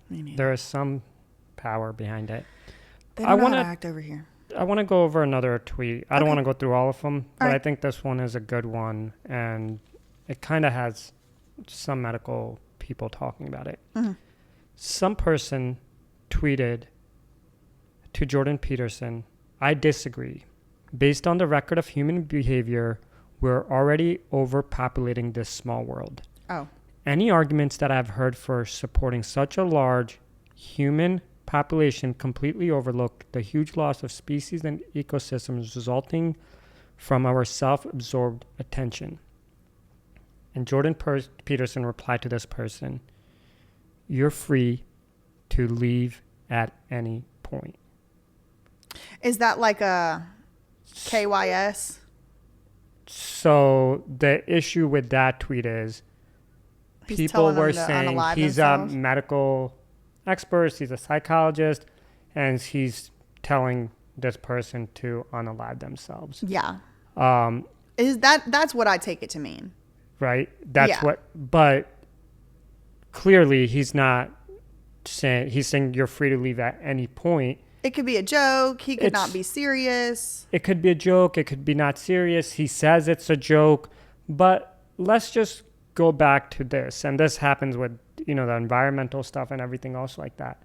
[SPEAKER 2] there is some power behind it.
[SPEAKER 1] They don't know how to act over here.
[SPEAKER 2] I want to go over another tweet. I don't want to go through all of them, but
[SPEAKER 1] right.
[SPEAKER 2] I think this one is a good one, and it kind of has some medical people talking about it.
[SPEAKER 1] Mm-hmm.
[SPEAKER 2] Some person tweeted to Jordan Peterson, "I disagree. Based on the record of human behavior, we're already overpopulating this small world.
[SPEAKER 1] Oh.
[SPEAKER 2] Any arguments that I've heard for supporting such a large human population completely overlook the huge loss of species and ecosystems resulting from our self-absorbed attention." And Jordan Peterson replied to this person, "You're free to leave at any point."
[SPEAKER 1] Is that like a KYS?
[SPEAKER 2] So the issue with that tweet is people were saying he's a medical expert, he's a psychologist, and he's telling this person to unalive themselves.
[SPEAKER 1] Yeah. That's what I take it to mean.
[SPEAKER 2] Right? That's what, but clearly he's not saying, he's saying you're free to leave at any point.
[SPEAKER 1] It could be a joke. He could not be serious.
[SPEAKER 2] It could be a joke. It could be not serious. He says it's a joke. But let's just go back to this. And this happens with, the environmental stuff and everything else like that.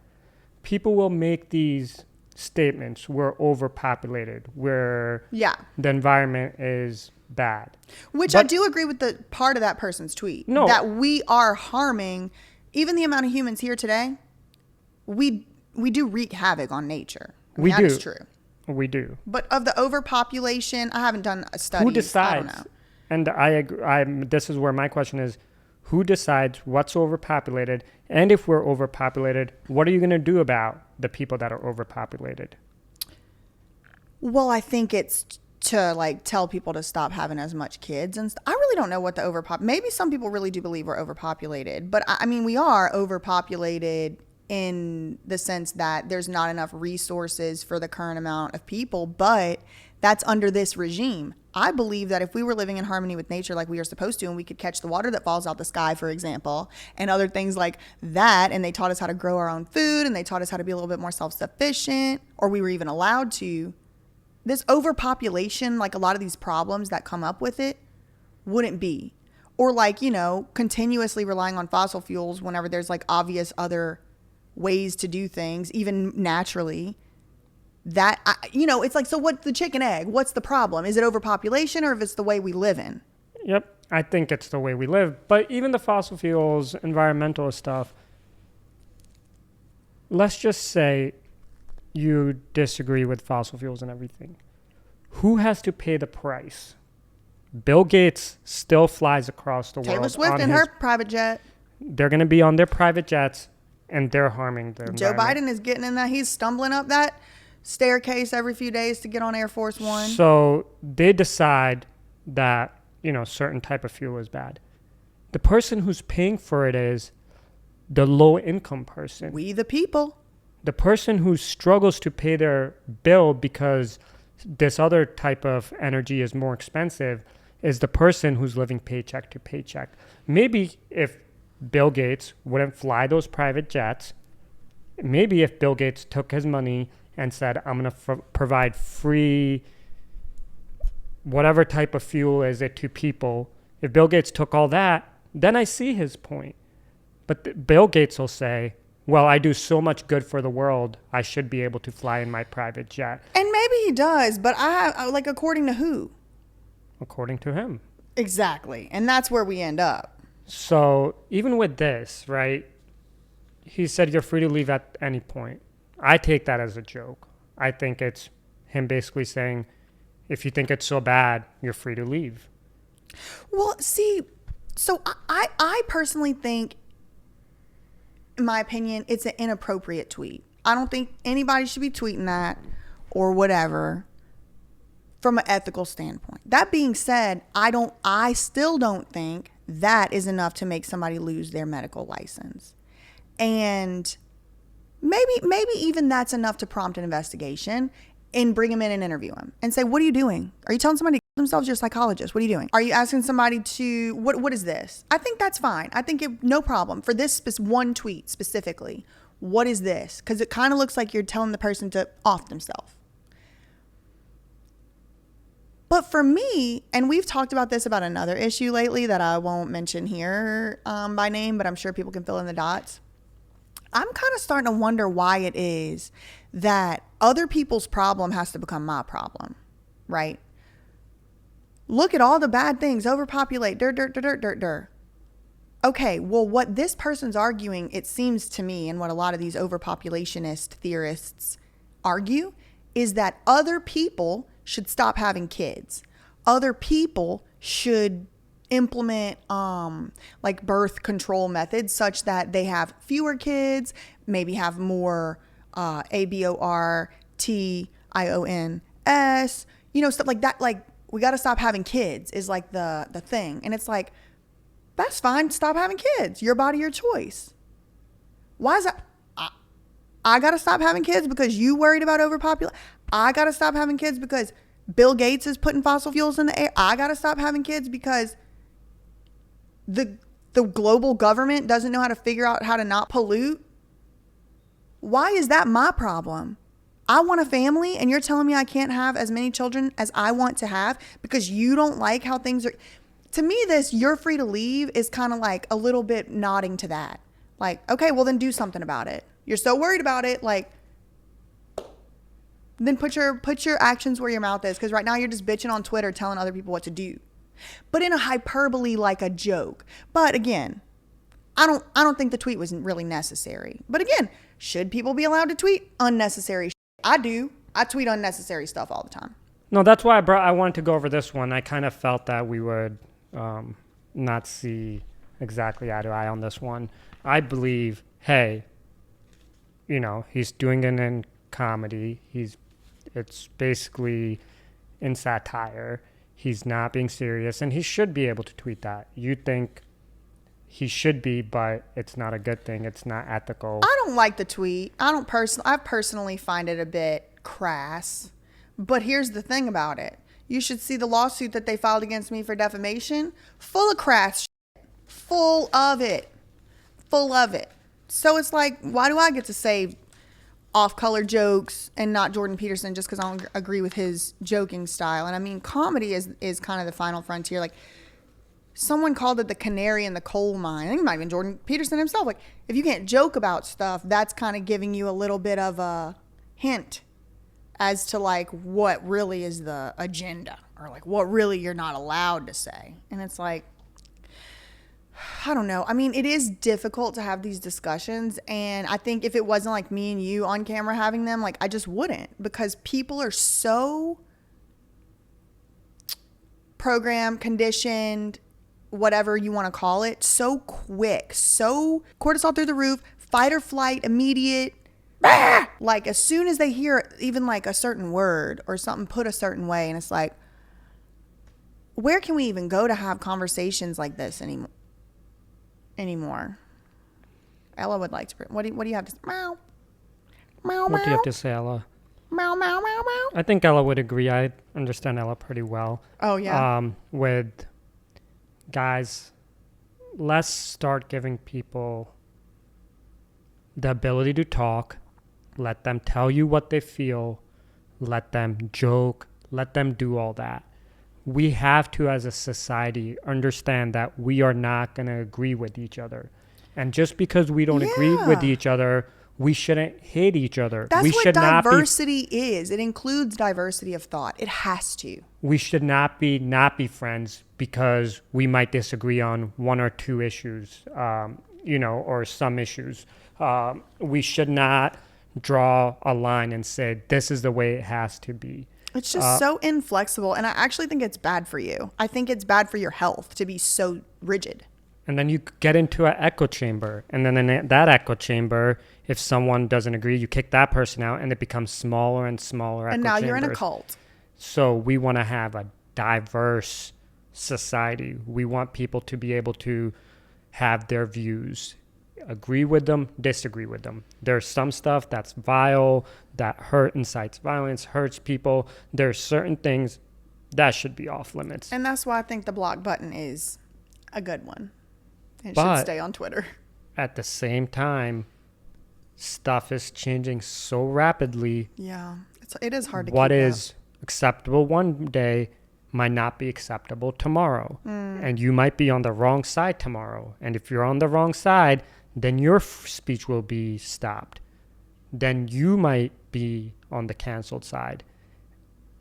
[SPEAKER 2] People will make these statements. We're overpopulated. The environment is bad.
[SPEAKER 1] Which I do agree with the part of that person's tweet. No. That we are harming, even the amount of humans here today, we do wreak havoc on nature. That is true.
[SPEAKER 2] We do.
[SPEAKER 1] But of the overpopulation, I haven't done a study.
[SPEAKER 2] Who decides?
[SPEAKER 1] I don't know.
[SPEAKER 2] And I agree. This is where my question is, who decides what's overpopulated? And if we're overpopulated, what are you going to do about the people that are overpopulated?
[SPEAKER 1] Well, I think it's to tell people to stop having as much kids. And I really don't know what the maybe some people really do believe we're overpopulated. But I mean, we are overpopulated in the sense that there's not enough resources for the current amount of people, but that's under this regime. I believe that if we were living in harmony with nature like we are supposed to, and we could catch the water that falls out the sky, for example, and other things like that, and they taught us how to grow our own food, and they taught us how to be a little bit more self-sufficient, or we were even allowed to, this overpopulation, like a lot of these problems that come up with it, wouldn't be. Or continuously relying on fossil fuels whenever there's obvious other ways to do things, even naturally, that it's so what's the chicken egg? What's the problem? Is it overpopulation, or if it's the way we live in?
[SPEAKER 2] Yep, I think it's the way we live. But even the fossil fuels, environmental stuff, let's just say you disagree with fossil fuels and everything. Who has to pay the price? Bill Gates still flies across the world.
[SPEAKER 1] Taylor Swift in her private jet.
[SPEAKER 2] They're going to be on their private jets, and they're harming the
[SPEAKER 1] Joe
[SPEAKER 2] environment.
[SPEAKER 1] Biden is getting in that. He's stumbling up that staircase every few days to get on Air Force One.
[SPEAKER 2] So they decide that, certain type of fuel is bad. The person who's paying for it is the low income person.
[SPEAKER 1] We the people.
[SPEAKER 2] The person who struggles to pay their bill because this other type of energy is more expensive is the person who's living paycheck to paycheck. Maybe if Bill Gates wouldn't fly those private jets, maybe if Bill Gates took his money and said, I'm going to provide free whatever type of fuel is it to people, if Bill Gates took all that, then I see his point. But Bill Gates will say, well, I do so much good for the world, I should be able to fly in my private jet.
[SPEAKER 1] And maybe he does, but according to who?
[SPEAKER 2] According to him.
[SPEAKER 1] Exactly. And that's where we end up.
[SPEAKER 2] So even with this, right, he said you're free to leave at any point. I take that as a joke. I think it's him basically saying, if you think it's so bad, you're free to leave.
[SPEAKER 1] Well, see, so I personally think, in my opinion, it's an inappropriate tweet. I don't think anybody should be tweeting that or whatever from an ethical standpoint. That being said, I still don't think that is enough to make somebody lose their medical license. And maybe even that's enough to prompt an investigation. and bring them in and interview them and say, what are you doing? Are you telling somebody to kill themselves? You're a psychologist. What are you doing? Are you asking somebody to, what is this? I think that's fine. I think no problem. For this one tweet specifically, what is this? Because it kind of looks like you're telling the person to off themselves. But for me, and we've talked about this about another issue lately that I won't mention here by name, but I'm sure people can fill in the dots. I'm kind of starting to wonder why it is that other people's problem has to become my problem, right? Look at all the bad things, overpopulate, dirt. Okay, well, what this person's arguing, it seems to me, and what a lot of these overpopulationist theorists argue, is that other people should stop having kids. Other people should implement like birth control methods such that they have fewer kids, maybe have more abortions, stuff like that. Like, we got to stop having kids is like the thing. And it's like, that's fine. Stop having kids. Your body, your choice. Why is that? I got to stop having kids because you worried about overpopulation. I got to stop having kids because Bill Gates is putting fossil fuels in the air. I got to stop having kids because the global government doesn't know how to figure out how to not pollute. Why is that my problem? I want a family and you're telling me I can't have as many children as I want to have because you don't like how things are. To me, this "you're free to leave" is kind of like a little bit nodding to that. Like, okay, well then do something about it. You're so worried about it, like, then put your actions where your mouth is. Because right now you're just bitching on Twitter telling other people what to do, but in a hyperbole, like a joke. But again, I don't think the tweet was really necessary. But again, should people be allowed to tweet unnecessary shit? I do. I tweet unnecessary stuff all the time.
[SPEAKER 2] No, that's why I wanted to go over this one. I kind of felt that we would not see exactly eye to eye on this one. I believe, hey, he's doing it in comedy. It's basically in satire. He's not being serious, and he should be able to tweet that. You think he should be, but it's not a good thing. It's not ethical.
[SPEAKER 1] I don't like the tweet. I personally find it a bit crass. But here's the thing about it. You should see the lawsuit that they filed against me for defamation. Full of crass shit. Full of it. So it's like, why do I get to say off-color jokes and not Jordan Peterson just because I don't agree with his joking style? And I mean, comedy is kind of the final frontier. Like, someone called it the canary in the coal mine. I think it might have been Jordan Peterson himself. Like, if you can't joke about stuff, that's kind of giving you a little bit of a hint as to like what really is the agenda, or like what really you're not allowed to say. And it's like, I don't know. I mean, it is difficult to have these discussions. And I think if it wasn't like me and you on camera having them, like, I just wouldn't, because people are so programmed, conditioned, whatever you want to call it, so quick, so cortisol through the roof, fight or flight, immediate. Like, as soon as they hear even like a certain word or something put a certain way, and it's like, where can we even go to have conversations like this anymore? Ella would like to. What do you have to say? Meow. Meow,
[SPEAKER 2] what do you have to say, Ella?
[SPEAKER 1] Meow, meow, meow, meow.
[SPEAKER 2] I think Ella would agree. I understand Ella pretty well.
[SPEAKER 1] Oh, yeah.
[SPEAKER 2] With guys, let's start giving people the ability to talk. Let them tell you what they feel. Let them joke. Let them do all that. We have to, as a society, understand that we are not going to agree with each other. And just because we don't agree with each other, we shouldn't hate each other.
[SPEAKER 1] That's
[SPEAKER 2] we
[SPEAKER 1] what
[SPEAKER 2] should
[SPEAKER 1] diversity is. It includes diversity of thought. It has to.
[SPEAKER 2] We should not be friends because we might disagree on one or two issues, or some issues. We should not draw a line and say, this is the way it has to be.
[SPEAKER 1] It's just so inflexible. And I actually think it's bad for you. I think it's bad for your health to be so rigid.
[SPEAKER 2] And then you get into an echo chamber. And then in that echo chamber, if someone doesn't agree, you kick that person out, and it becomes smaller and smaller echo chambers.
[SPEAKER 1] And now you're in a cult.
[SPEAKER 2] So we want to have a diverse society. We want people to be able to have their views. agree with them, disagree with them. There's some stuff that's vile, that incites violence, hurts people. There's certain things that should be off limits.
[SPEAKER 1] And that's why I think the block button is a good one. It
[SPEAKER 2] But
[SPEAKER 1] should stay on Twitter.
[SPEAKER 2] At the same time, stuff is changing so rapidly.
[SPEAKER 1] Yeah, it is hard to
[SPEAKER 2] what
[SPEAKER 1] keep
[SPEAKER 2] is acceptable one day might not be acceptable tomorrow. And you might be on the wrong side tomorrow. And if you're on the wrong side, then your speech will be stopped. Then you might be on the canceled side.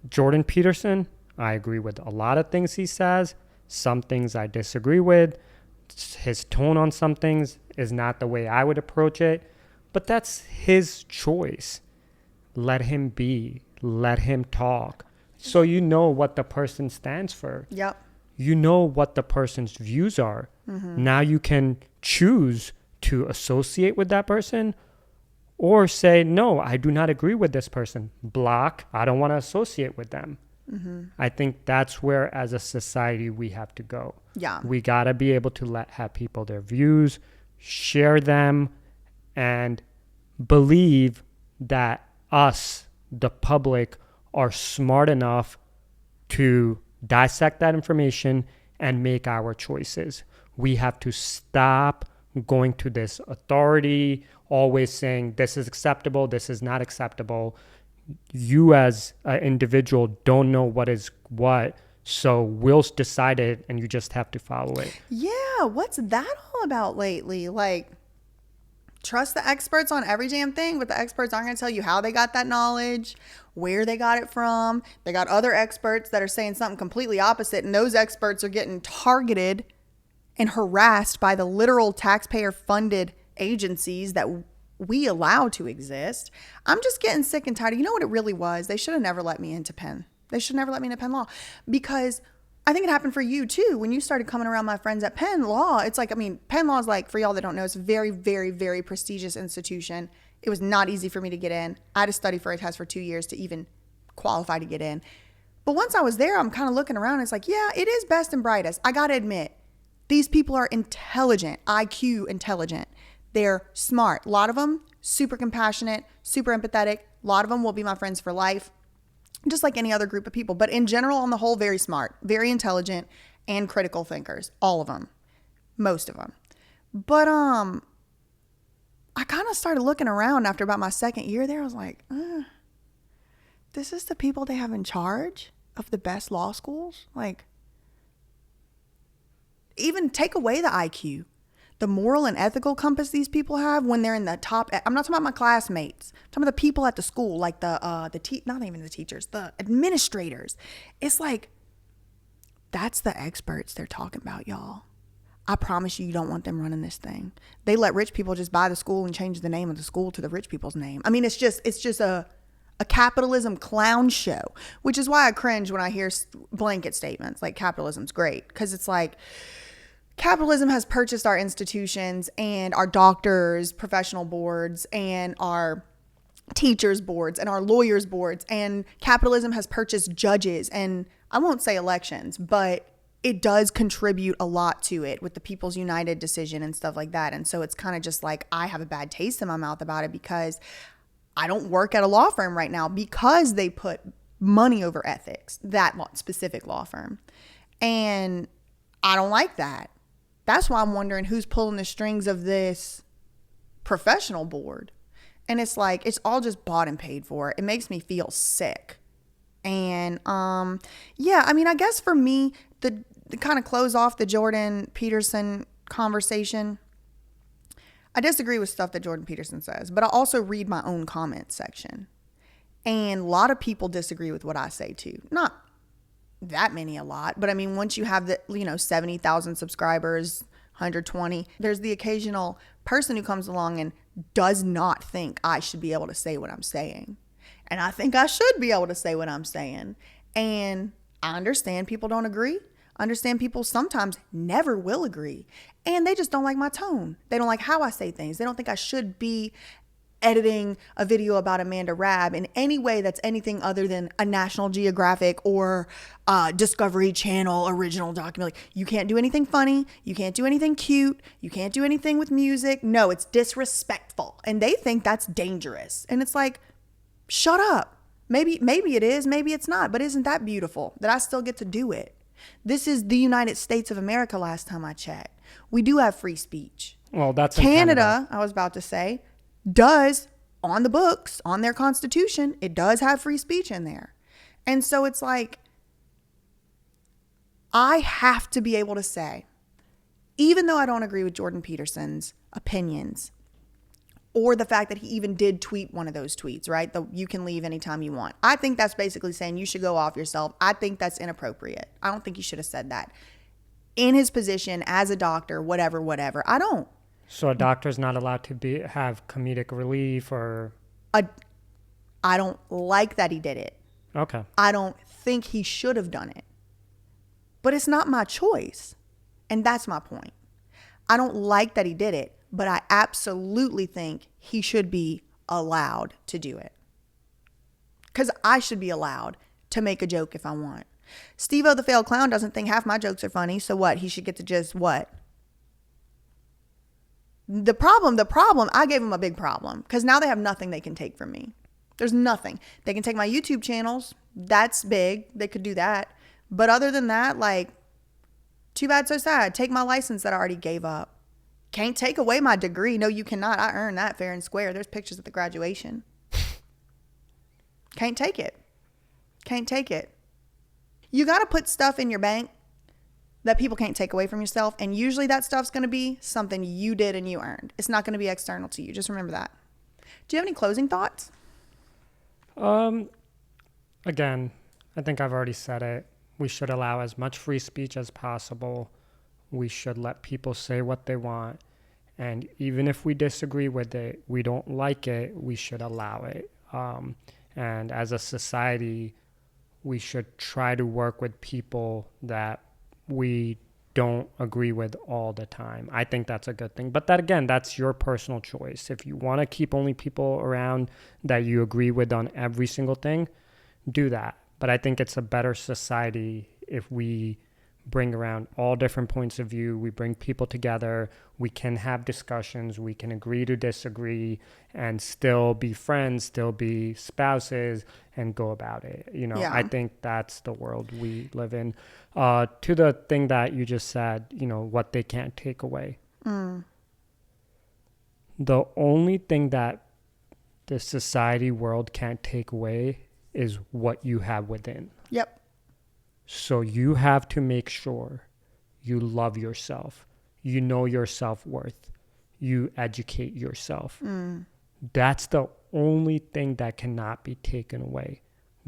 [SPEAKER 2] Jordan Peterson, I agree with a lot of things he says. Some things I disagree with. His tone on some things is not the way I would approach it. But that's his choice. Let him be. Let him talk. So you know what the person stands for.
[SPEAKER 1] Yep.
[SPEAKER 2] You know what the person's views are. Mm-hmm. Now you can choose to associate with that person or say, no, I do not agree with this person. Block. I don't want to associate with them. Mm-hmm. I think that's where, as a society, we have to go.
[SPEAKER 1] Yeah.
[SPEAKER 2] We got to be able to have people their views, share them, and believe that us, the public, are smart enough to dissect that information and make our choices. We have to stop going to this authority, always saying this is acceptable, this is not acceptable. You as an individual don't know what is what, so we'll decide it and you just have to follow it.
[SPEAKER 1] Yeah, what's that all about lately? Like, trust the experts on every damn thing, but the experts aren't going to tell you how they got that knowledge, where they got it from. They got other experts that are saying something completely opposite, and those experts are getting targeted and harassed by the literal taxpayer-funded agencies that we allow to exist. I'm just getting sick and tired. You know what it really was? They should have never let me into Penn. They should never let me into Penn Law, because I think it happened for you too. When you started coming around my friends at Penn Law, it's like, I mean, Penn Law is like, for y'all that don't know, it's a very, very, very prestigious institution. It was not easy for me to get in. I had to study for a test for 2 years to even qualify to get in. But once I was there, I'm kind of looking around. It's like, yeah, it is best and brightest. I got to admit, these people are intelligent, IQ intelligent. They're smart. A lot of them super compassionate, super empathetic. A lot of them will be my friends for life, just like any other group of people. But in general, on the whole, very smart, very intelligent, and critical thinkers. All of them. Most of them. But I kind of started looking around after about my second year there. I was like, this is the people they have in charge of the best law schools? Like, even take away the IQ. The moral and ethical compass these people have when they're in the top. I'm not talking about my classmates. I'm talking about the people at the school, like not even the teachers, the administrators. It's like, that's the experts they're talking about, y'all. I promise you don't want them running this thing. They let rich people just buy the school and change the name of the school to the rich people's name. I mean, it's just a capitalism clown show, which is why I cringe when I hear blanket statements like capitalism's great, because it's like, capitalism has purchased our institutions and our doctors' professional boards and our teachers' boards and our lawyers' boards. And capitalism has purchased judges, and I won't say elections, but it does contribute a lot to it with the People's United decision and stuff like that. And so it's kind of just like, I have a bad taste in my mouth about it, because I don't work at a law firm right now because they put money over ethics, that specific law firm. And I don't like that. That's why I'm wondering who's pulling the strings of this professional board. And it's like, it's all just bought and paid for. It makes me feel sick. And yeah, I mean, I guess for me, the kind of close off the Jordan Peterson conversation, I disagree with stuff that Jordan Peterson says, but I also read my own comment section. And a lot of people disagree with what I say too. Not that many, a lot, but I mean, once you have the 70,000 subscribers, 120, there's the occasional person who comes along and does not think I should be able to say what I'm saying, and I think I should be able to say what I'm saying. And I understand people don't agree. I understand people sometimes never will agree, and they just don't like my tone. They don't like how I say things. They don't think I should be editing a video about Amanda Rabb in any way that's anything other than a National Geographic or Discovery Channel original document. Like, you can't do anything funny. You can't do anything cute. You can't do anything with music. No, it's disrespectful. And they think that's dangerous. And it's like, shut up. Maybe it is, maybe it's not. But isn't that beautiful that I still get to do it? This is the United States of America last time I checked. We do have free speech.
[SPEAKER 2] Well, that's
[SPEAKER 1] Canada, I was about to say, does, on the books, on their constitution, it does have free speech in there. And so it's like, I have to be able to say, even though I don't agree with Jordan Peterson's opinions, or the fact that he even did tweet one of those tweets, right? You can leave anytime you want. I think that's basically saying you should go off yourself. I think that's inappropriate. I don't think he should have said that. In his position as a doctor, whatever. I don't.
[SPEAKER 2] So a doctor's not allowed to have comedic relief or...
[SPEAKER 1] I don't like that he did it.
[SPEAKER 2] Okay.
[SPEAKER 1] I don't think he should have done it. But it's not my choice. And that's my point. I don't like that he did it, but I absolutely think he should be allowed to do it. Because I should be allowed to make a joke if I want. Steve-O the failed clown doesn't think half my jokes are funny, so what? He should get to just what? The problem, I gave him a big problem because now they have nothing they can take from me. There's nothing. They can take my YouTube channels. That's big. They could do that. But other than that, like, too bad, so sad. Take my license that I already gave up. Can't take away my degree. No, you cannot. I earned that fair and square. There's pictures at the graduation. Can't take it. Can't take it. You got to put stuff in your bank that people can't take away from yourself. And usually that stuff's going to be something you did and you earned. It's not going to be external to you. Just remember that. Do you have any closing thoughts?
[SPEAKER 2] Again, I think I've already said it. We should allow as much free speech as possible. We should let people say what they want. And even if we disagree with it, we don't like it, we should allow it. And as a society, we should try to work with people that we don't agree with all the time. I think that's a good thing. But that, again, that's your personal choice. If you want to keep only people around that you agree with on every single thing, do that. But I think it's a better society if we bring around all different points of view. We bring people together. We can have discussions. We can agree to disagree and still be friends, still be spouses, and go about it. You know, yeah. I think that's the world we live in. To the thing that you just said, you know, what they can't take away. The only thing that the society world can't take away is what you have within.
[SPEAKER 1] Yep.
[SPEAKER 2] So you have to make sure you love yourself. You know your self-worth. You educate yourself. That's the only thing that cannot be taken away.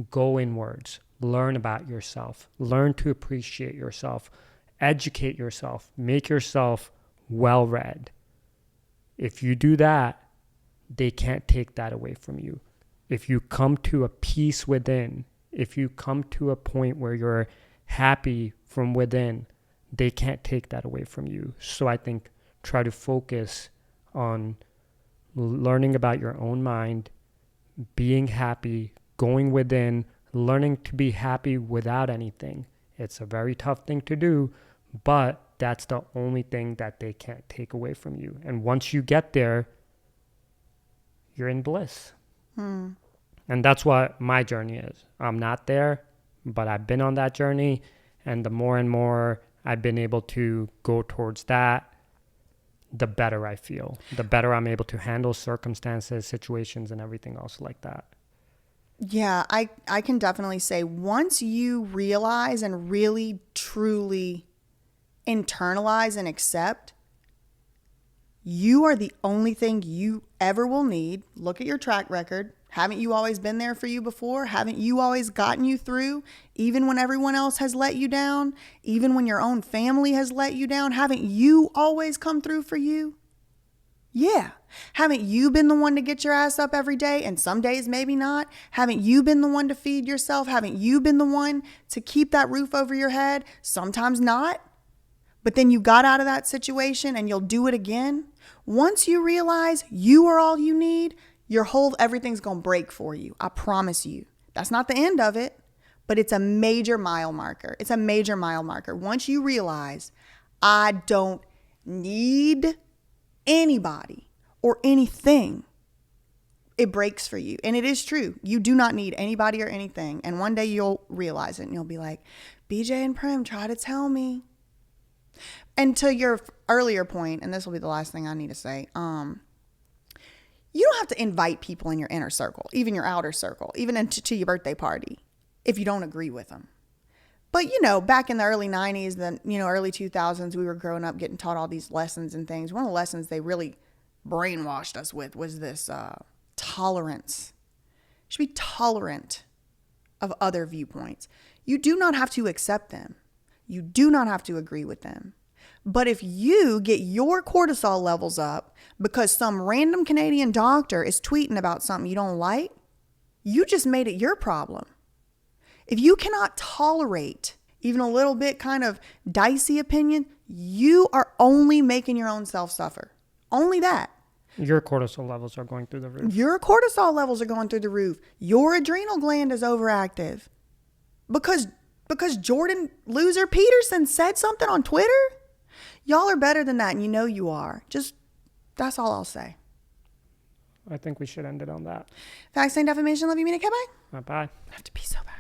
[SPEAKER 2] Go inwards. Learn about yourself. Learn to appreciate yourself. Educate yourself. Make yourself well-read. If you do that, they can't take that away from you. If you come to a peace within, if you come to a point where you're happy from within, they can't take that away from you. So I think try to focus on learning about your own mind, being happy, going within, learning to be happy without anything. It's a very tough thing to do, but that's the only thing that they can't take away from you. And once you get there, you're in bliss. And that's what my journey is. I'm not there, but I've been on that journey. And the more and more I've been able to go towards that, the better I feel. The better I'm able to handle circumstances, situations, and everything else like that.
[SPEAKER 1] Yeah, I can definitely say once you realize and really, truly internalize and accept, you are the only thing you ever will need. Look at your track record. Haven't you always been there for you before? Haven't you always gotten you through? Even when everyone else has let you down? Even when your own family has let you down? Haven't you always come through for you? Yeah. Haven't you been the one to get your ass up every day? And some days maybe not. Haven't you been the one to feed yourself? Haven't you been the one to keep that roof over your head? Sometimes not. But then you got out of that situation and you'll do it again. Once you realize you are all you need, everything's going to break for you. I promise you. That's not the end of it, but it's a major mile marker. It's a major mile marker. Once you realize I don't need anybody or anything, it breaks for you. And it is true. You do not need anybody or anything. And one day you'll realize it and you'll be like, BJ and Prem try to tell me. And to your earlier point, and this will be the last thing I need to say, you don't have to invite people in your inner circle, even your outer circle, even to your birthday party, if you don't agree with them. But, back in the early 90s, early 2000s, we were growing up getting taught all these lessons and things. One of the lessons they really brainwashed us with was this tolerance. You should be tolerant of other viewpoints. You do not have to accept them. You do not have to agree with them. But if you get your cortisol levels up because some random Canadian doctor is tweeting about something you don't like, you just made it your problem. If you cannot tolerate even a little bit kind of dicey opinion, you are only making your own self suffer. Only that.
[SPEAKER 2] Your cortisol levels are going through the roof.
[SPEAKER 1] Your cortisol levels are going through the roof. Your adrenal gland is overactive. Because Jordan Loser Peterson said something on Twitter? Y'all are better than that, and you are. That's all I'll say.
[SPEAKER 2] I think we should end it on that.
[SPEAKER 1] Facts and defamation. Love you, mean it. Bye.
[SPEAKER 2] Bye-bye.
[SPEAKER 1] I have to pee so bad.